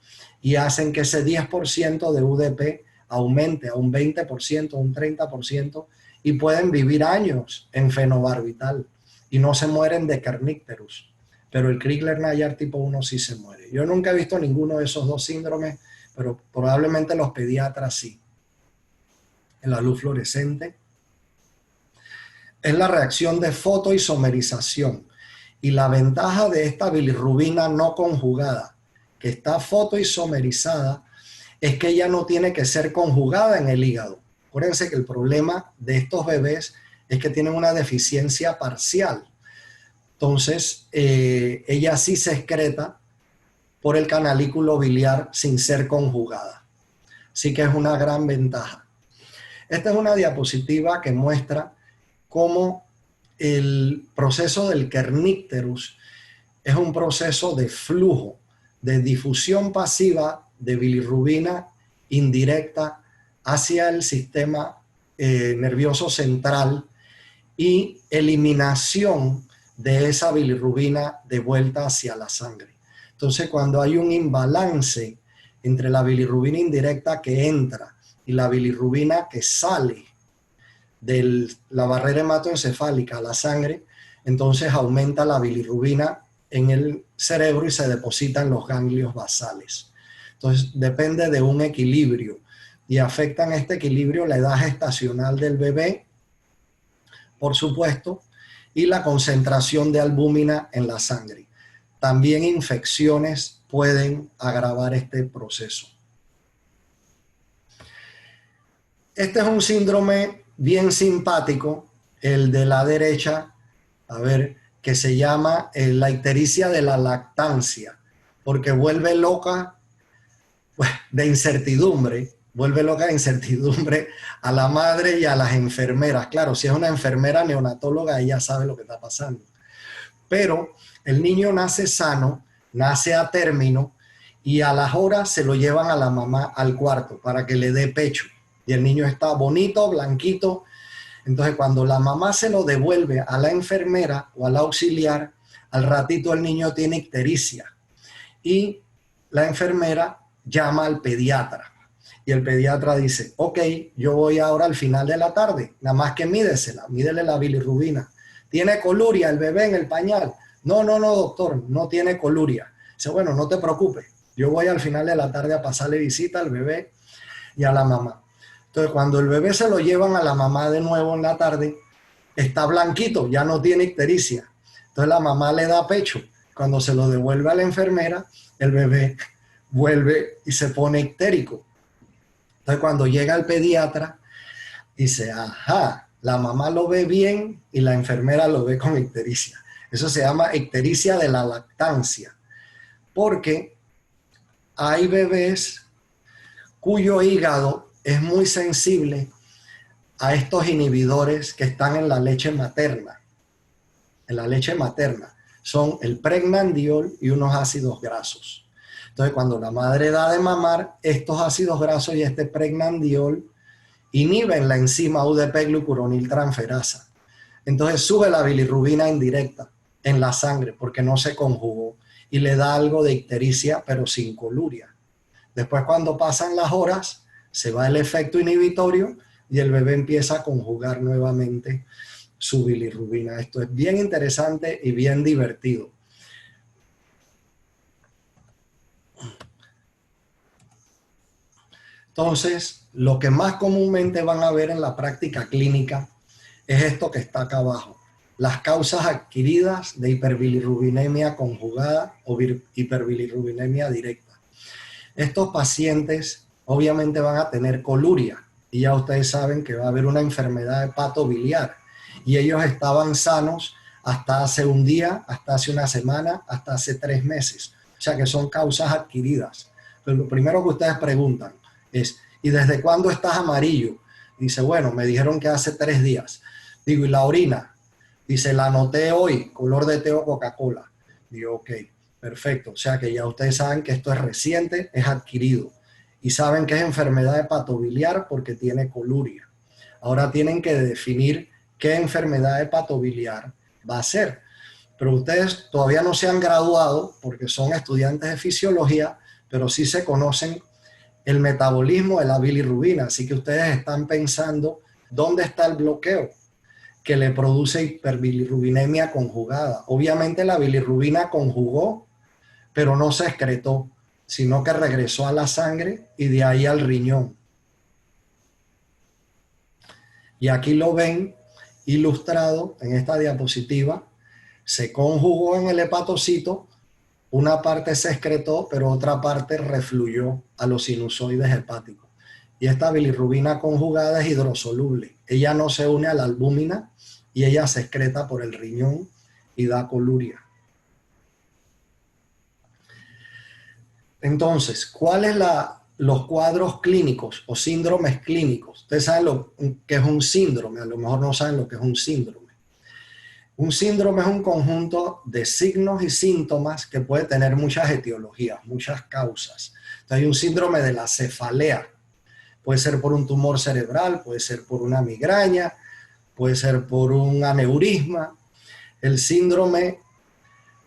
y hacen que ese 10% de UDP aumente a un 20%, a un 30% y pueden vivir años en fenobarbital y no se mueren de kernicterus. Pero el Crigler-Najjar tipo 1 sí se muere. Yo nunca he visto ninguno de esos dos síndromes, pero probablemente los pediatras sí. En la luz fluorescente es la reacción de fotoisomerización. Y la ventaja de esta bilirrubina no conjugada, que está fotoisomerizada, es que ella no tiene que ser conjugada en el hígado. Acuérdense que el problema de estos bebés es que tienen una deficiencia parcial. Entonces, ella sí se excreta por el canalículo biliar sin ser conjugada. Así que es una gran ventaja. Esta es una diapositiva que muestra cómo el proceso del kernicterus es un proceso de flujo, de difusión pasiva de bilirrubina indirecta hacia el sistema nervioso central y eliminación de esa bilirrubina de vuelta hacia la sangre. Entonces, cuando hay un imbalance entre la bilirrubina indirecta que entra y la bilirrubina que sale de la barrera hematoencefálica a la sangre, entonces aumenta la bilirrubina en el cerebro y se deposita en los ganglios basales. Entonces, depende de un equilibrio y afectan este equilibrio la edad gestacional del bebé, por supuesto, y la concentración de albúmina en la sangre. También infecciones pueden agravar este proceso. Este es un síndrome bien simpático, el de la derecha, a ver, que se llama la ictericia de la lactancia, porque vuelve loca de incertidumbre, a la madre y a las enfermeras. Claro, si es una enfermera neonatóloga, ella sabe lo que está pasando. Pero el niño nace sano, nace a término, y a las horas se lo llevan a la mamá al cuarto para que le dé pecho. Y el niño está bonito, blanquito. Entonces, cuando la mamá se lo devuelve a la enfermera o al auxiliar, al ratito el niño tiene ictericia. Y la enfermera llama al pediatra. Y el pediatra dice, ok, yo voy ahora al final de la tarde, nada más que mídele la bilirrubina. ¿Tiene coluria el bebé en el pañal? No, doctor, no tiene coluria. Dice, bueno, no te preocupes, yo voy al final de la tarde a pasarle visita al bebé y a la mamá. Entonces, cuando el bebé se lo llevan a la mamá de nuevo en la tarde, está blanquito, ya no tiene ictericia. Entonces, la mamá le da pecho. Cuando se lo devuelve a la enfermera, el bebé vuelve y se pone ictérico. Entonces, cuando llega el pediatra, dice, ajá, la mamá lo ve bien y la enfermera lo ve con ictericia. Eso se llama ictericia de la lactancia, porque hay bebés cuyo hígado es muy sensible a estos inhibidores que están en la leche materna. En la leche materna son el pregnandiol y unos ácidos grasos. Entonces, cuando la madre da de mamar, estos ácidos grasos y este pregnandiol inhiben la enzima UDP-glucuroniltransferasa. Entonces, sube la bilirrubina indirecta en la sangre porque no se conjugó y le da algo de ictericia, pero sin coluria. Después, cuando pasan las horas, se va el efecto inhibitorio y el bebé empieza a conjugar nuevamente su bilirrubina. Esto es bien interesante y bien divertido. Entonces, lo que más comúnmente van a ver en la práctica clínica es esto que está acá abajo. Las causas adquiridas de hiperbilirrubinemia conjugada o hiperbilirrubinemia directa. Estos pacientes obviamente van a tener coluria y ya ustedes saben que va a haber una enfermedad hepatobiliar y ellos estaban sanos hasta hace un día, hasta hace una semana, hasta hace 3 meses. O sea que son causas adquiridas. Pero lo primero que ustedes preguntan es, ¿y desde cuándo estás amarillo? Dice, bueno, me dijeron que hace 3 días. Digo, ¿y la orina? Dice, la anoté hoy, color de té o Coca-Cola. Digo, ok, perfecto. O sea que ya ustedes saben que esto es reciente, es adquirido. Y saben que es enfermedad hepatobiliar porque tiene coluria. Ahora tienen que definir qué enfermedad hepatobiliar va a ser. Pero ustedes todavía no se han graduado porque son estudiantes de fisiología, pero sí se conocen el metabolismo de la bilirrubina. Así que ustedes están pensando ¿Dónde está el bloqueo que le produce hiperbilirrubinemia conjugada? Obviamente la bilirrubina conjugó, pero no se excretó, sino que regresó a la sangre y de ahí al riñón. Y aquí lo ven ilustrado en esta diapositiva. Se conjugó en el hepatocito, una parte se excretó, pero otra parte refluyó a los sinusoides hepáticos. Y esta bilirrubina conjugada es hidrosoluble. Ella no se une a la albúmina y ella se excreta por el riñón y da coluria. Entonces, ¿cuáles los cuadros clínicos o síndromes clínicos? Ustedes saben lo que es un síndrome, a lo mejor no saben lo que es un síndrome. Un síndrome es un conjunto de signos y síntomas que puede tener muchas etiologías, muchas causas. Entonces, hay un síndrome de la cefalea. Puede ser por un tumor cerebral, puede ser por una migraña, puede ser por un aneurisma. El síndrome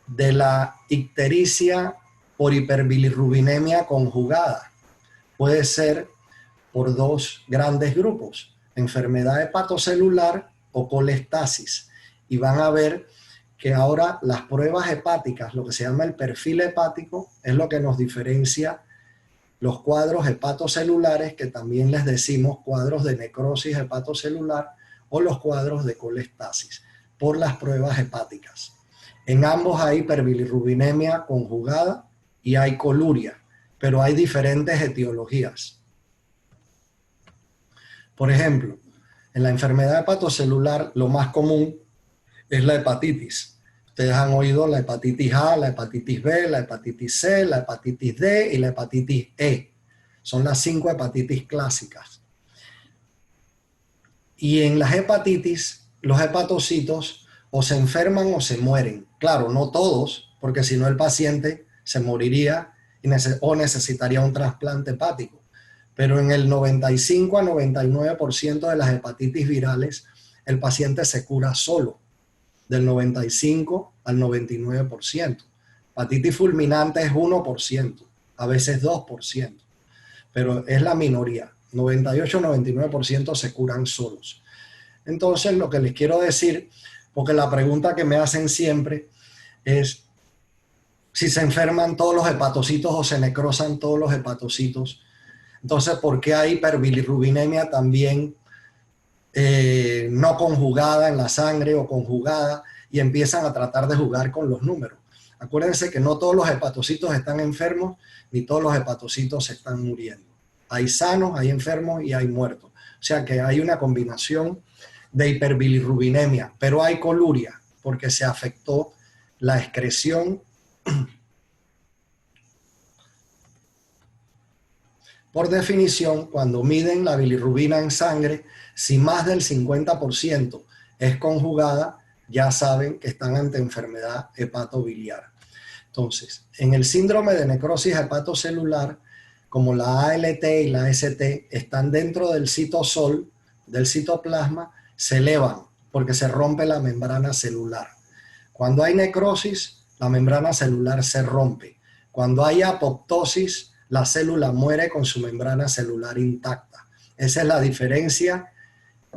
de la ictericia por hiperbilirrubinemia conjugada puede ser por dos grandes grupos, enfermedad hepatocelular o colestasis. Y van a ver que ahora las pruebas hepáticas, lo que se llama el perfil hepático, es lo que nos diferencia los cuadros hepatocelulares, que también les decimos cuadros de necrosis hepatocelular o los cuadros de colestasis, por las pruebas hepáticas. En ambos hay hiperbilirrubinemia conjugada y hay coluria, pero hay diferentes etiologías. Por ejemplo, en la enfermedad hepatocelular lo más común es la hepatitis. Ustedes han oído la hepatitis A, la hepatitis B, la hepatitis C, la hepatitis D y la hepatitis E. Son las 5 hepatitis clásicas. Y en las hepatitis, los hepatocitos o se enferman o se mueren. Claro, no todos, porque si no el paciente se moriría o necesitaría un trasplante hepático. Pero en el 95 a 99% de las hepatitis virales, el paciente se cura solo, del 95 al 99%. Hepatitis fulminante es 1%, a veces 2%, pero es la minoría. 98-99% se curan solos. Entonces, lo que les quiero decir, porque la pregunta que me hacen siempre es si se enferman todos los hepatocitos o se necrosan todos los hepatocitos. Entonces, ¿por qué hay hiperbilirrubinemia también no conjugada en la sangre o conjugada? Y empiezan a tratar de jugar con los números. Acuérdense que no todos los hepatocitos están enfermos, ni todos los hepatocitos se están muriendo. Hay sanos, hay enfermos y hay muertos. O sea que hay una combinación de hiperbilirrubinemia, pero hay coluria, porque se afectó la excreción. Por definición, cuando miden la bilirrubina en sangre, si más del 50% es conjugada, ya saben que están ante enfermedad hepatobiliar. Entonces, en el síndrome de necrosis hepatocelular, como la ALT y la ST están dentro del citosol, del citoplasma, se elevan porque se rompe la membrana celular. Cuando hay necrosis, la membrana celular se rompe. Cuando hay apoptosis, la célula muere con su membrana celular intacta. Esa es la diferencia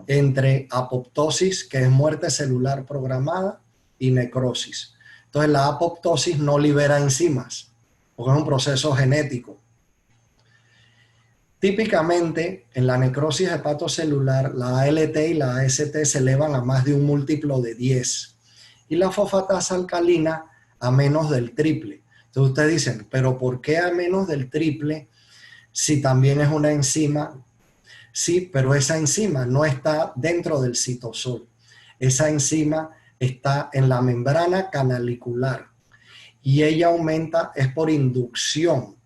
entre apoptosis, que es muerte celular programada, y necrosis. Entonces, la apoptosis no libera enzimas, porque es un proceso genético. Típicamente, en la necrosis hepatocelular, la ALT y la AST se elevan a más de un múltiplo de 10 y la fosfatasa alcalina a menos del triple. Entonces ustedes dicen, ¿pero por qué a menos del triple si también es una enzima? Sí, pero esa enzima no está dentro del citosol. Esa enzima está en la membrana canalicular y ella aumenta, es por inducción.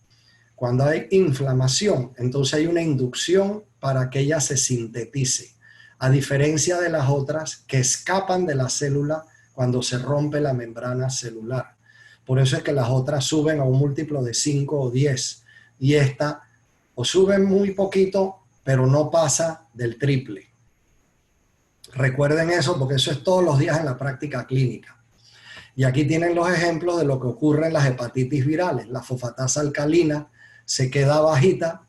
Cuando hay inflamación, entonces hay una inducción para que ella se sintetice, a diferencia de las otras que escapan de la célula cuando se rompe la membrana celular. Por eso es que las otras suben a un múltiplo de 5 o 10 y esta o sube muy poquito, pero no pasa del triple. Recuerden eso porque eso es todos los días en la práctica clínica. Y aquí tienen los ejemplos de lo que ocurre en las hepatitis virales. La fosfatasa alcalina se queda bajita,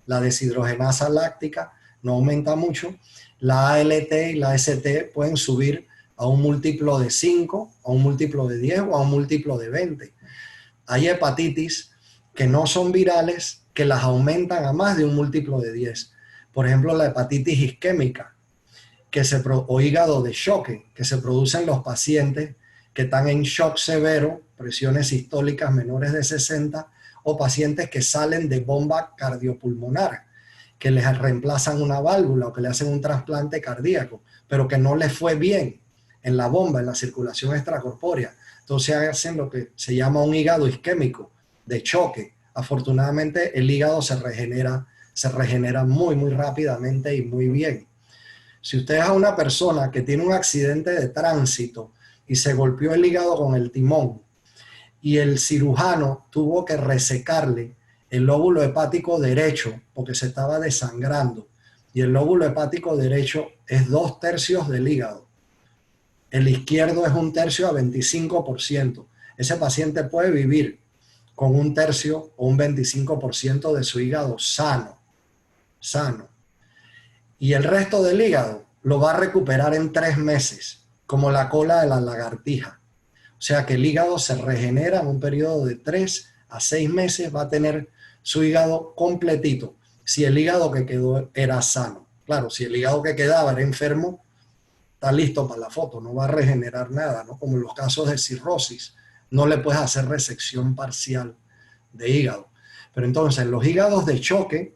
la deshidrogenasa láctica no aumenta mucho. La ALT y la ST pueden subir a un múltiplo de 5, a un múltiplo de 10 o a un múltiplo de 20. Hay hepatitis que no son virales que las aumentan a más de un múltiplo de 10. Por ejemplo, la hepatitis isquémica o hígado de choque que se produce en los pacientes que están en shock severo, presiones sistólicas menores de 60, o pacientes que salen de bomba cardiopulmonar, que les reemplazan una válvula o que le hacen un trasplante cardíaco, pero que no les fue bien en la bomba, en la circulación extracorpórea. Entonces hacen lo que se llama un hígado isquémico de choque. Afortunadamente el hígado se regenera muy, muy rápidamente y muy bien. Si usted es a una persona que tiene un accidente de tránsito y se golpeó el hígado con el timón y el cirujano tuvo que resecarle el lóbulo hepático derecho porque se estaba desangrando, y el lóbulo hepático derecho es 2/3 del hígado, el izquierdo es 1/3 a 25%. Ese paciente puede vivir con 1/3 o un 25% de su hígado sano. Y el resto del hígado lo va a recuperar en 3 meses, como la cola de la lagartija. O sea que el hígado se regenera en un periodo de 3 a 6 meses, va a tener su hígado completito, si el hígado que quedó era sano. Claro, si el hígado que quedaba era enfermo, está listo para la foto, no va a regenerar nada, ¿no? Como en los casos de cirrosis, no le puedes hacer resección parcial de hígado. Pero entonces, los hígados de choque,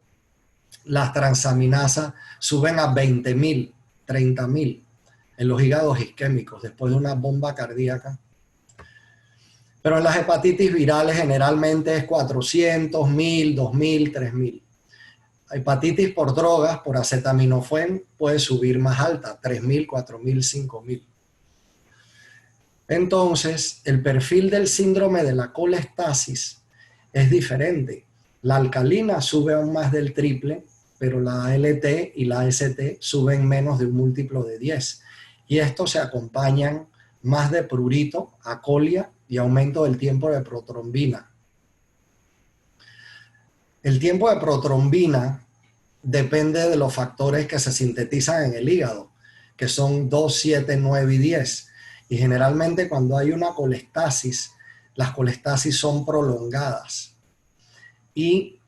las transaminasas suben a 20.000, 30.000 en los hígados isquémicos después de una bomba cardíaca. Pero en las hepatitis virales generalmente es 400, 1.000, 2.000, 3.000. Hepatitis por drogas, por acetaminofén, puede subir más alta, 3.000, 4.000, 5.000. Entonces, el perfil del síndrome de la colestasis es diferente. La alcalina sube aún más del triple, pero la ALT y la ST suben menos de un múltiplo de 10. Y estos se acompañan más de prurito, acolia y aumento del tiempo de protrombina. El tiempo de protrombina depende de los factores que se sintetizan en el hígado, que son 2, 7, 9 y 10. Y generalmente cuando hay una colestasis, las colestasis son prolongadas y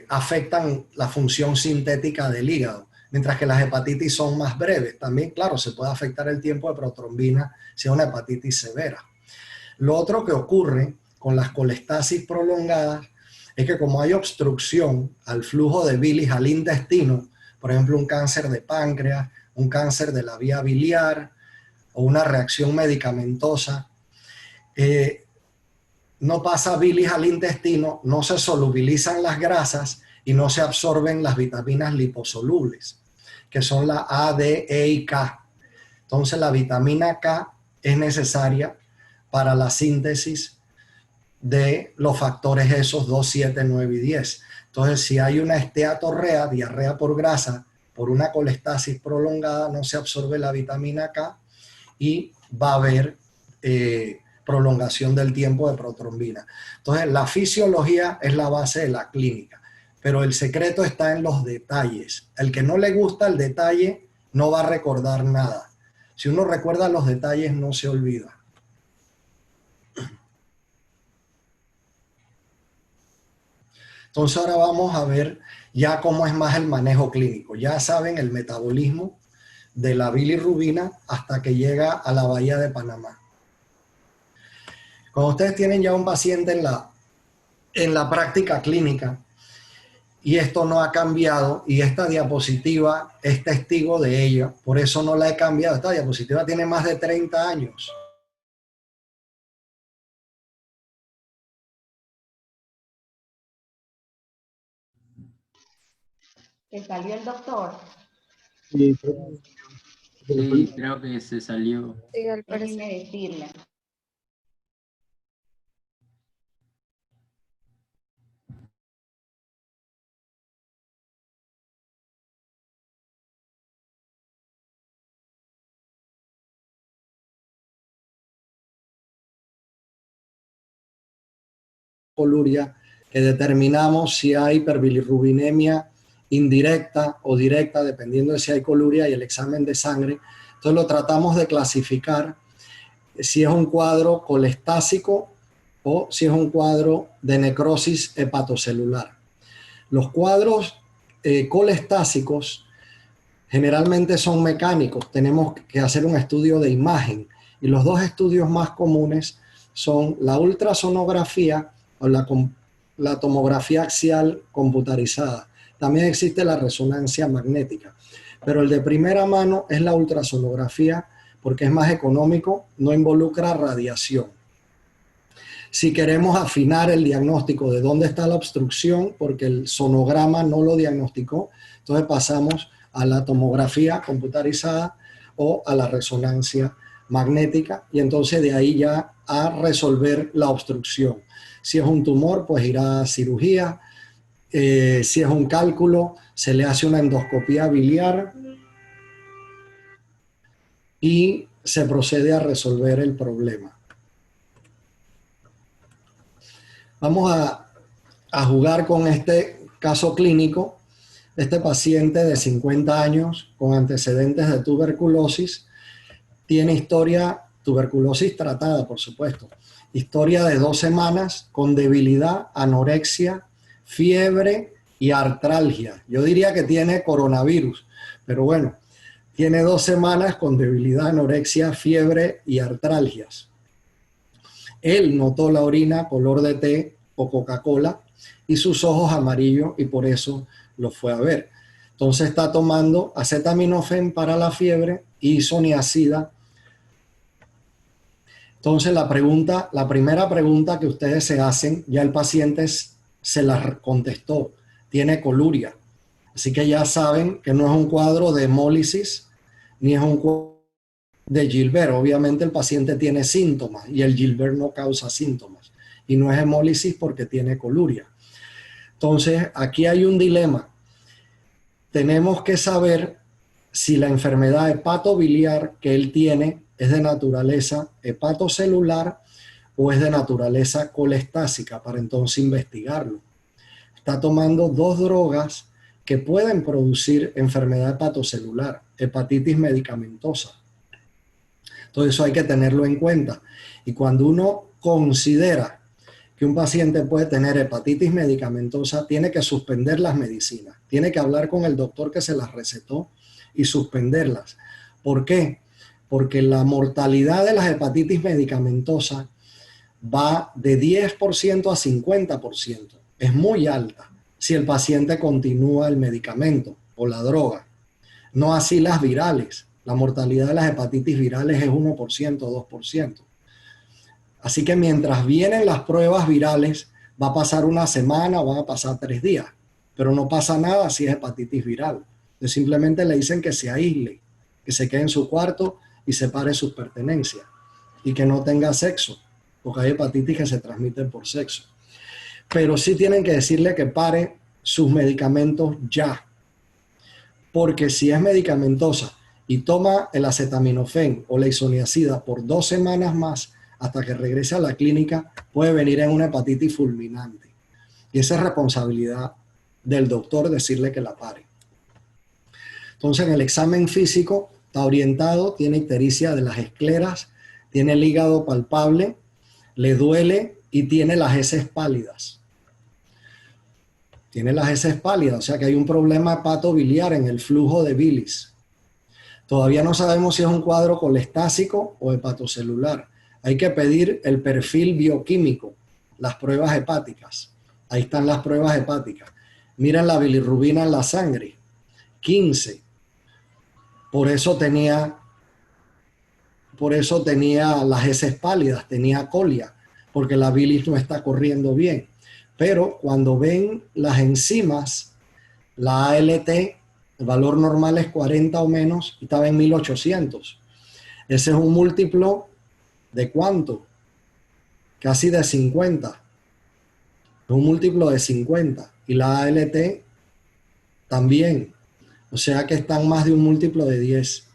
afectan la función sintética del hígado, mientras que las hepatitis son más breves. También, claro, se puede afectar el tiempo de protrombina si es una hepatitis severa. Lo otro que ocurre con las colestasis prolongadas es que como hay obstrucción al flujo de bilis al intestino, por ejemplo, un cáncer de páncreas, un cáncer de la vía biliar o una reacción medicamentosa, no pasa bilis al intestino, no se solubilizan las grasas y no se absorben las vitaminas liposolubles, que son la A, D, E y K. Entonces la vitamina K es necesaria para la síntesis de los factores esos 2, 7, 9 y 10. Entonces, si hay una esteatorrea, diarrea por grasa, por una colestasis prolongada, no se absorbe la vitamina K y va a haber prolongación del tiempo de protrombina. Entonces, la fisiología es la base de la clínica, pero el secreto está en los detalles. El que no le gusta el detalle no va a recordar nada. Si uno recuerda los detalles, no se olvida. Entonces ahora vamos a ver ya cómo es más el manejo clínico. Ya saben el metabolismo de la bilirrubina hasta que llega a la bahía de Panamá. Cuando ustedes tienen ya un paciente en la práctica clínica y esto no ha cambiado y esta diapositiva es testigo de ello, por eso no la he cambiado. Esta diapositiva tiene más de 30 años. ¿Te salió el doctor? Sí, Sí, creo que se salió. sí, al parecer. Déjeme decirle. Poluria, que determinamos si hay hiperbilirrubinemia indirecta o directa, dependiendo de si hay coluria y el examen de sangre. Entonces lo tratamos de clasificar si es un cuadro colestásico o si es un cuadro de necrosis hepatocelular. Los cuadros colestásicos generalmente son mecánicos, tenemos que hacer un estudio de imagen y los dos estudios más comunes son la ultrasonografía o la tomografía axial computarizada. También existe la resonancia magnética, pero el de primera mano es la ultrasonografía porque es más económico, no involucra radiación. Si queremos afinar el diagnóstico de dónde está la obstrucción, porque el sonograma no lo diagnosticó, entonces pasamos a la tomografía computarizada o a la resonancia magnética y entonces de ahí ya a resolver la obstrucción. Si es un tumor, pues irá a cirugía. Si es un cálculo, se le hace una endoscopía biliar y se procede a resolver el problema. Vamos a jugar con este caso clínico. Este paciente de 50 años con antecedentes de tuberculosis tiene historia, tuberculosis tratada, por supuesto, historia de 2 semanas con debilidad, anorexia, fiebre y artralgia. Yo diría que tiene coronavirus, pero bueno, tiene 2 semanas con debilidad, anorexia, fiebre y artralgias. Él notó la orina color de té o Coca-Cola y sus ojos amarillos y por eso lo fue a ver. Entonces está tomando acetaminofén para la fiebre y isoniazida. Entonces la primera pregunta que ustedes se hacen, ya el paciente se la contestó, tiene coluria. Así que ya saben que no es un cuadro de hemólisis ni es un cuadro de Gilbert. Obviamente el paciente tiene síntomas y el Gilbert no causa síntomas. Y no es hemólisis porque tiene coluria. Entonces aquí hay un dilema. Tenemos que saber si la enfermedad hepatobiliar que él tiene es de naturaleza hepatocelular o es de naturaleza colestásica para entonces investigarlo. Está tomando 2 drogas que pueden producir enfermedad hepatocelular, hepatitis medicamentosa. Entonces eso hay que tenerlo en cuenta. Y cuando uno considera que un paciente puede tener hepatitis medicamentosa, tiene que suspender las medicinas. Tiene que hablar con el doctor que se las recetó y suspenderlas. ¿Por qué? Porque la mortalidad de las hepatitis medicamentosas va de 10% a 50%. Es muy alta si el paciente continúa el medicamento o la droga. No así las virales. La mortalidad de las hepatitis virales es 1% o 2%. Así que mientras vienen las pruebas virales, va a pasar 1 semana o van a pasar 3 días. Pero no pasa nada si es hepatitis viral. Entonces simplemente le dicen que se aísle, que se quede en su cuarto y separe sus pertenencias. Y que no tenga sexo, porque hay hepatitis que se transmiten por sexo. Pero sí tienen que decirle que pare sus medicamentos ya. Porque si es medicamentosa y toma el acetaminofén o la isoniazida por 2 semanas más hasta que regrese a la clínica, puede venir en una hepatitis fulminante. Y esa es responsabilidad del doctor decirle que la pare. Entonces en el examen físico está orientado, tiene ictericia de las escleras, tiene el hígado palpable, le duele y tiene las heces pálidas. Tiene las heces pálidas, o sea que hay un problema hepatobiliar en el flujo de bilis. Todavía no sabemos si es un cuadro colestásico o hepatocelular. Hay que pedir el perfil bioquímico, las pruebas hepáticas. Ahí están las pruebas hepáticas. Miren la bilirrubina en la sangre, 15. Por eso tenía las heces pálidas, tenía colia, porque la bilis no está corriendo bien. Pero cuando ven las enzimas, la ALT, el valor normal es 40 o menos, y estaba en 1800. Ese es un múltiplo ¿de cuánto? Casi de 50. Es un múltiplo de 50. Y la ALT también. O sea que están más de un múltiplo de 10.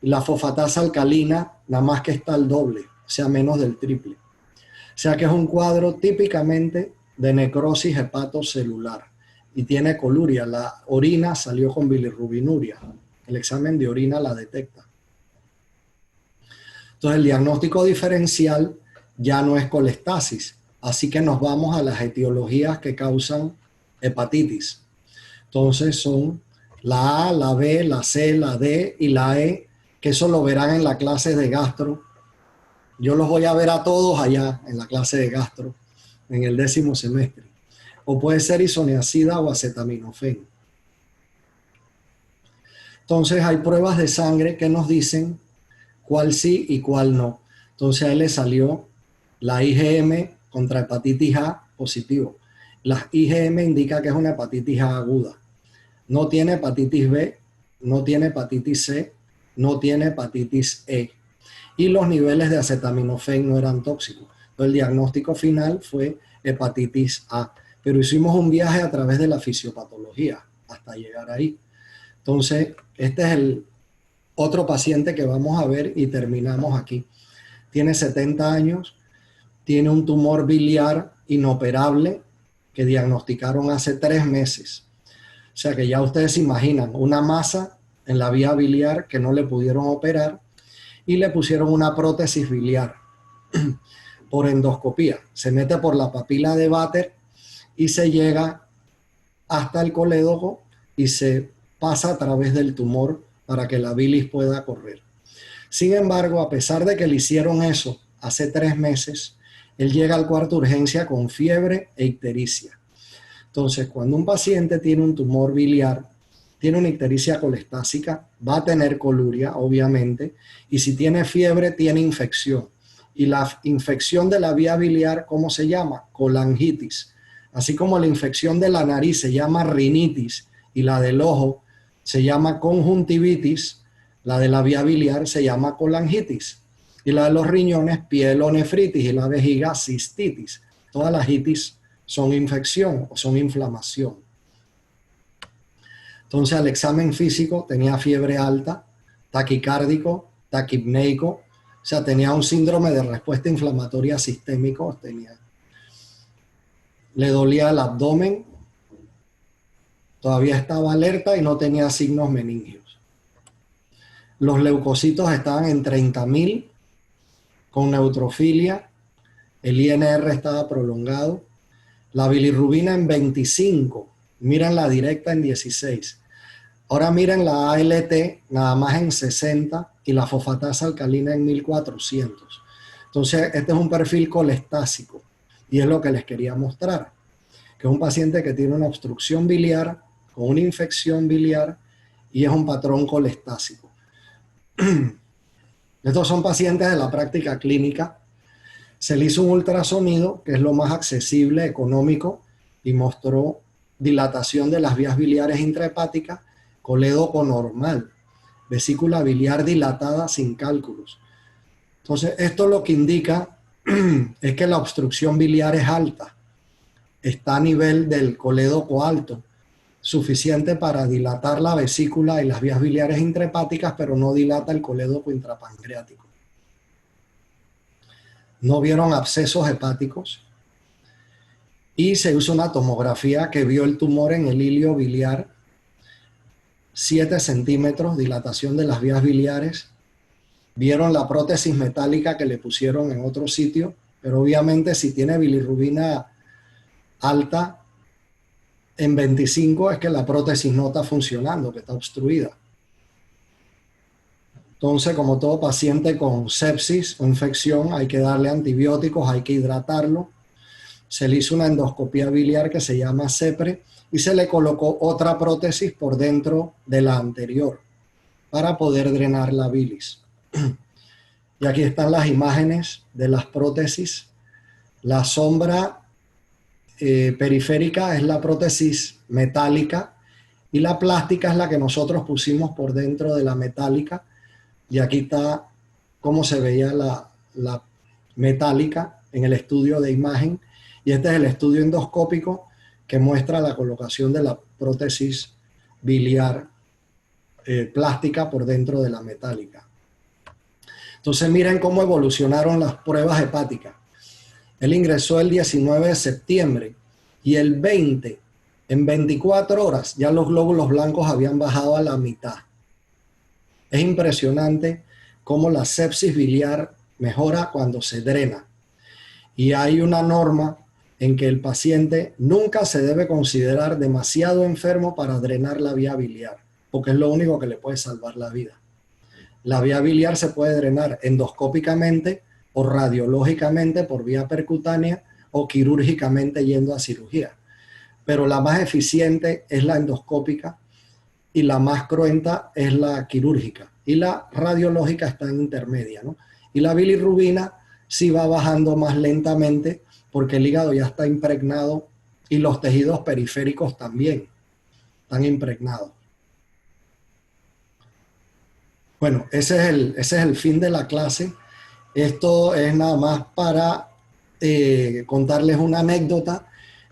Y la fosfatasa alcalina nada más que está al doble, o sea, menos del triple. O sea que es un cuadro típicamente de necrosis hepatocelular. y tiene coluria. La orina salió con bilirrubinuria. El examen de orina la detecta. Entonces el diagnóstico diferencial ya no es colestasis, así que nos vamos a las etiologías que causan hepatitis. Entonces son la A, la B, la C, la D y la E, que eso lo verán en la clase de gastro. Yo los voy a ver a todos allá en la clase de gastro, en el 10º semestre. O puede ser isoniazida o acetaminofén. Entonces hay pruebas de sangre que nos dicen cuál sí y cuál no. Entonces a él le salió la IgM contra hepatitis A positivo. La IgM indica que es una hepatitis A aguda. No tiene hepatitis B, no tiene hepatitis C, no tiene hepatitis E. Y los niveles de acetaminofén no eran tóxicos. Entonces el diagnóstico final fue hepatitis A. Pero hicimos un viaje a través de la fisiopatología hasta llegar ahí. Entonces, este es el otro paciente que vamos a ver y terminamos aquí. Tiene 70 años, tiene un tumor biliar inoperable que diagnosticaron hace 3 meses. O sea que ya ustedes se imaginan una masa en la vía biliar que no le pudieron operar y le pusieron una prótesis biliar por endoscopía. Se mete por la papila de Vater y se llega hasta el colédoco y se pasa a través del tumor para que la bilis pueda correr. Sin embargo, a pesar de que le hicieron eso hace 3 meses, él llega al cuarto de urgencia con fiebre e ictericia. Entonces, cuando un paciente tiene un tumor biliar, tiene una ictericia colestásica, va a tener coluria, obviamente, y si tiene fiebre, tiene infección. Y la infección de la vía biliar, ¿cómo se llama? Colangitis. Así como la infección de la nariz se llama rinitis y la del ojo se llama conjuntivitis, la de la vía biliar se llama colangitis. Y la de los riñones, pielonefritis, y la vejiga, cistitis. Todas las itis son infección o son inflamación. Entonces, al examen físico tenía fiebre alta, taquicárdico, taquipneico, o sea, tenía un síndrome de respuesta inflamatoria sistémico, le dolía el abdomen, todavía estaba alerta y no tenía signos meningios. Los leucocitos estaban en 30.000 con neutrofilia, el INR estaba prolongado, la bilirrubina en 25, miren la directa en 16. Ahora miren la ALT nada más en 60 y la fosfatasa alcalina en 1400. Entonces, este es un perfil colestásico y es lo que les quería mostrar, que es un paciente que tiene una obstrucción biliar con una infección biliar y es un patrón colestásico. Estos son pacientes de la práctica clínica. Se le hizo un ultrasonido, que es lo más accesible, económico, y mostró dilatación de las vías biliares intrahepáticas, colédoco normal, vesícula biliar dilatada sin cálculos. Entonces, esto lo que indica es que la obstrucción biliar es alta, está a nivel del colédoco alto, suficiente para dilatar la vesícula y las vías biliares intrahepáticas, pero no dilata el colédoco intrapancreático. No vieron abscesos hepáticos y se hizo una tomografía que vio el tumor en el hilio biliar, 7 centímetros, dilatación de las vías biliares. Vieron la prótesis metálica que le pusieron en otro sitio, pero obviamente si tiene bilirrubina alta en 25 es que la prótesis no está funcionando, que está obstruida. Entonces, como todo paciente con sepsis o infección, hay que darle antibióticos, hay que hidratarlo. Se le hizo una endoscopía biliar que se llama CEPRE y se le colocó otra prótesis por dentro de la anterior para poder drenar la bilis. Y aquí están las imágenes de las prótesis. La sombra periférica es la prótesis metálica y la plástica es la que nosotros pusimos por dentro de la metálica. Y aquí está cómo se veía la metálica en el estudio de imagen. Y este es el estudio endoscópico que muestra la colocación de la prótesis biliar plástica por dentro de la metálica. Entonces miren cómo evolucionaron las pruebas hepáticas. Él ingresó el 19 de septiembre y el 20 En 24 horas ya los glóbulos blancos habían bajado a la mitad. Es impresionante cómo la sepsis biliar mejora cuando se drena. Y hay una norma en que el paciente nunca se debe considerar demasiado enfermo para drenar la vía biliar, porque es lo único que le puede salvar la vida. La vía biliar se puede drenar endoscópicamente o radiológicamente por vía percutánea o quirúrgicamente yendo a cirugía. Pero la más eficiente es la endoscópica y la más cruenta es la quirúrgica. Y la radiológica está en intermedia, ¿no? Y la bilirrubina sí va bajando más lentamente porque el hígado ya está impregnado y los tejidos periféricos también están impregnados. Bueno, ese es el fin de la clase. Esto es nada más para contarles una anécdota.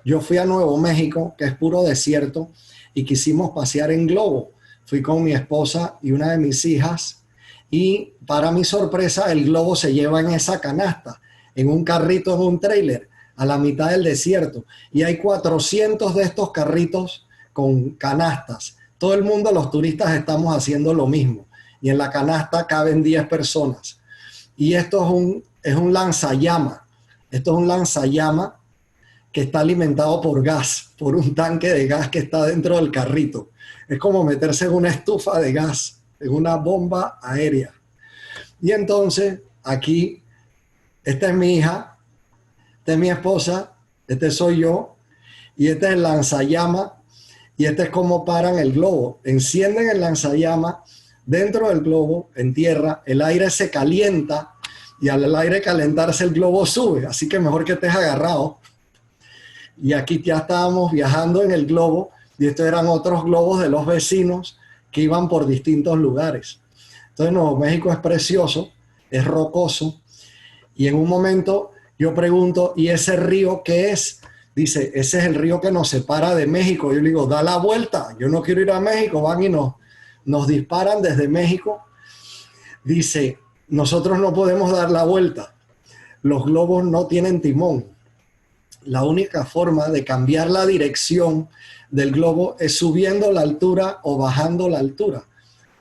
Yo fui a Nuevo México, que es puro desierto, y quisimos pasear en globo. Fui con mi esposa y una de mis hijas, y para mi sorpresa el globo se lleva en esa canasta, en un carrito de un tráiler, a la mitad del desierto. Y hay 400 de estos carritos con canastas. Todo el mundo, los turistas, estamos haciendo lo mismo. Y en la canasta caben 10 personas. Y esto es un lanzallamas. Esto es un lanzallamas que está alimentado por gas, por un tanque de gas que está dentro del carrito. Es como meterse en una estufa de gas, en una bomba aérea. Y entonces, aquí, esta es mi hija, esta es mi esposa, este soy yo, y este es el lanzallamas, y este es como paran el globo. Encienden el lanzallamas dentro del globo, en tierra, el aire se calienta, y al aire calentarse el globo sube, así que mejor que estés agarrado. Y aquí ya estábamos viajando en el globo, y estos eran otros globos de los vecinos que iban por distintos lugares. Entonces Nuevo México es precioso, es rocoso, y en un momento yo pregunto, ¿y ese río qué es? Dice, ese es el río que nos separa de México. Yo le digo, da la vuelta, yo no quiero ir a México, van y nos disparan desde México. Dice, nosotros no podemos dar la vuelta, los globos no tienen timón. La única forma de cambiar la dirección del globo es subiendo la altura o bajando la altura,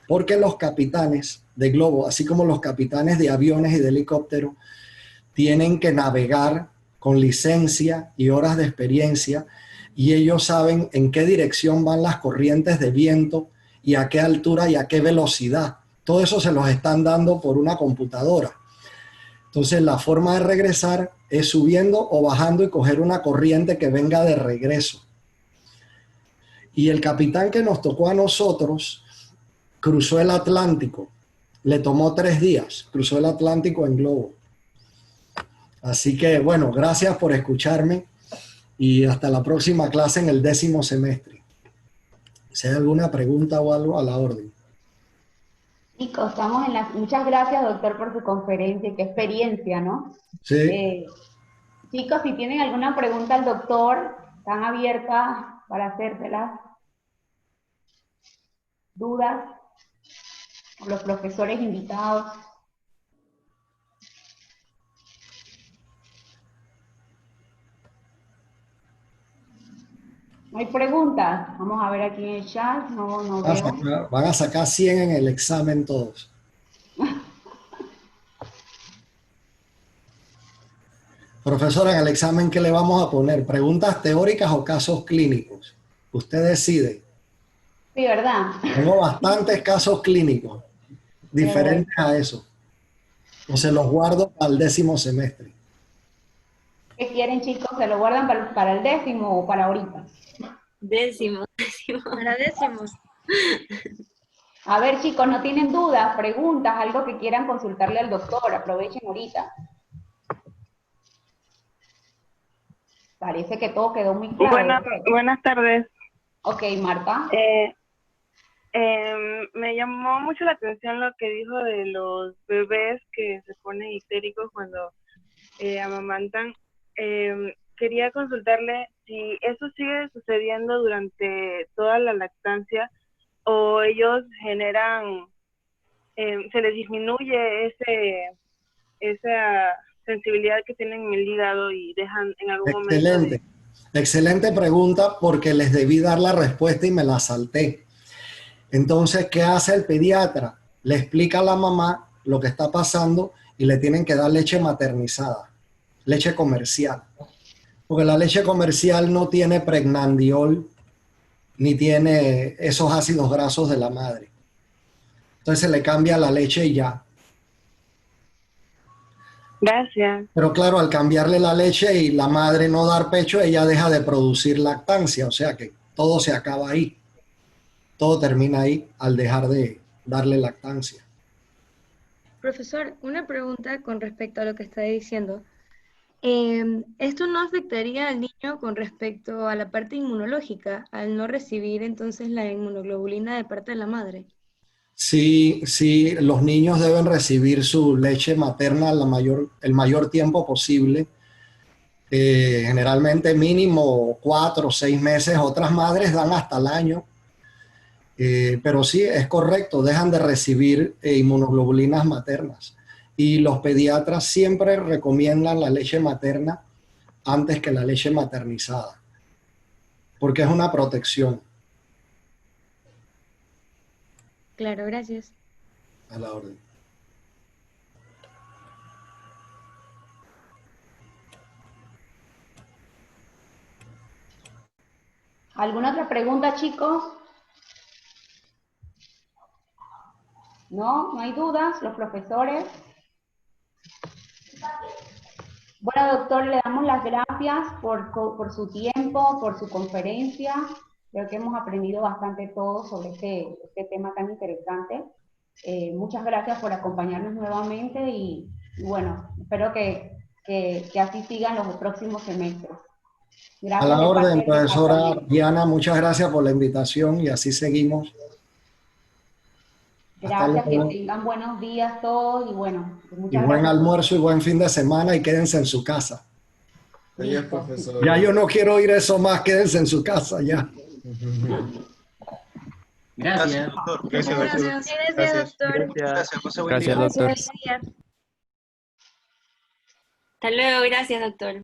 porque los capitanes de globo, así como los capitanes de aviones y de helicópteros, tienen que navegar con licencia y horas de experiencia, y ellos saben en qué dirección van las corrientes de viento y a qué altura y a qué velocidad. Todo eso se los están dando por una computadora. Entonces la forma de regresar es subiendo o bajando y coger una corriente que venga de regreso. Y el capitán que nos tocó a nosotros cruzó el Atlántico. Le tomó 3 días, cruzó el Atlántico en globo. Así que bueno, gracias por escucharme y hasta la próxima clase en el 10º semestre. Si hay alguna pregunta o algo, a la orden. Chicos, estamos en las... Muchas gracias, doctor, por su conferencia. Qué experiencia, ¿no? Sí. Chicos, si tienen alguna pregunta al doctor, están abiertas para hacérselas. Dudas, los profesores invitados. ¿No hay preguntas? Vamos a ver aquí en el chat. No veo. Van a sacar 100 en el examen todos. Profesora, en el examen, ¿qué le vamos a poner? ¿Preguntas teóricas o casos clínicos? Usted decide. Sí, ¿verdad? Tengo bastantes casos clínicos diferentes a eso. O se los guardo para el 10º semestre. ¿Qué quieren, chicos? ¿Se lo guardan para el 10º o para ahorita? 10º. Para 10º. A ver, chicos, ¿no tienen dudas, preguntas, algo que quieran consultarle al doctor? Aprovechen ahorita. Parece que todo quedó muy claro. Buenas tardes. Ok, Marta. Me llamó mucho la atención lo que dijo de los bebés que se ponen histéricos cuando amamantan. Quería consultarle si eso sigue sucediendo durante toda la lactancia o ellos generan, se les disminuye esa sensibilidad que tienen en el hígado y dejan en algún momento Excelente. Excelente pregunta porque les debí dar la respuesta y me la salté. Entonces, ¿qué hace el pediatra? Le explica a la mamá lo que está pasando y le tienen que dar leche maternizada, leche comercial. Porque la leche comercial no tiene pregnandiol ni tiene esos ácidos grasos de la madre. Entonces se le cambia la leche y ya. Gracias. Pero claro, al cambiarle la leche y la madre no dar pecho, ella deja de producir lactancia, o sea que todo se acaba ahí. Todo termina ahí al dejar de darle lactancia. Profesor, una pregunta con respecto a lo que está diciendo. ¿Esto no afectaría al niño con respecto a la parte inmunológica, al no recibir entonces la inmunoglobulina de parte de la madre? Sí, sí, los niños deben recibir su leche materna el mayor tiempo posible. Generalmente mínimo 4 o 6 meses, otras madres dan hasta el año. Pero sí, es correcto, dejan de recibir inmunoglobulinas maternas. Y los pediatras siempre recomiendan la leche materna antes que la leche maternizada, porque es una protección. Claro, gracias. A la orden. ¿Alguna otra pregunta, chicos? No hay dudas, los profesores. Bueno, doctor, le damos las gracias por su tiempo, por su conferencia. Creo que hemos aprendido bastante todos sobre este tema tan interesante. Muchas gracias por acompañarnos nuevamente y bueno, espero que así sigan los próximos semestres. Gracias. A la de parte orden, del profesora departamento. Diana, muchas gracias por la invitación y así seguimos. Hasta Gracias, que luego. tengan buenos días todos y bueno, Y muchas buen gracias. almuerzo y buen fin de semana y quédense en su casa. Adiós, Listo. profesor. Ya yo no quiero oír eso más, quédense en su casa ya. Gracias. doctor. Gracias, doctor. Gracias, doctor. Gracias, pase buen día. Gracias, doctor. Gracias. Hasta luego, gracias, doctor.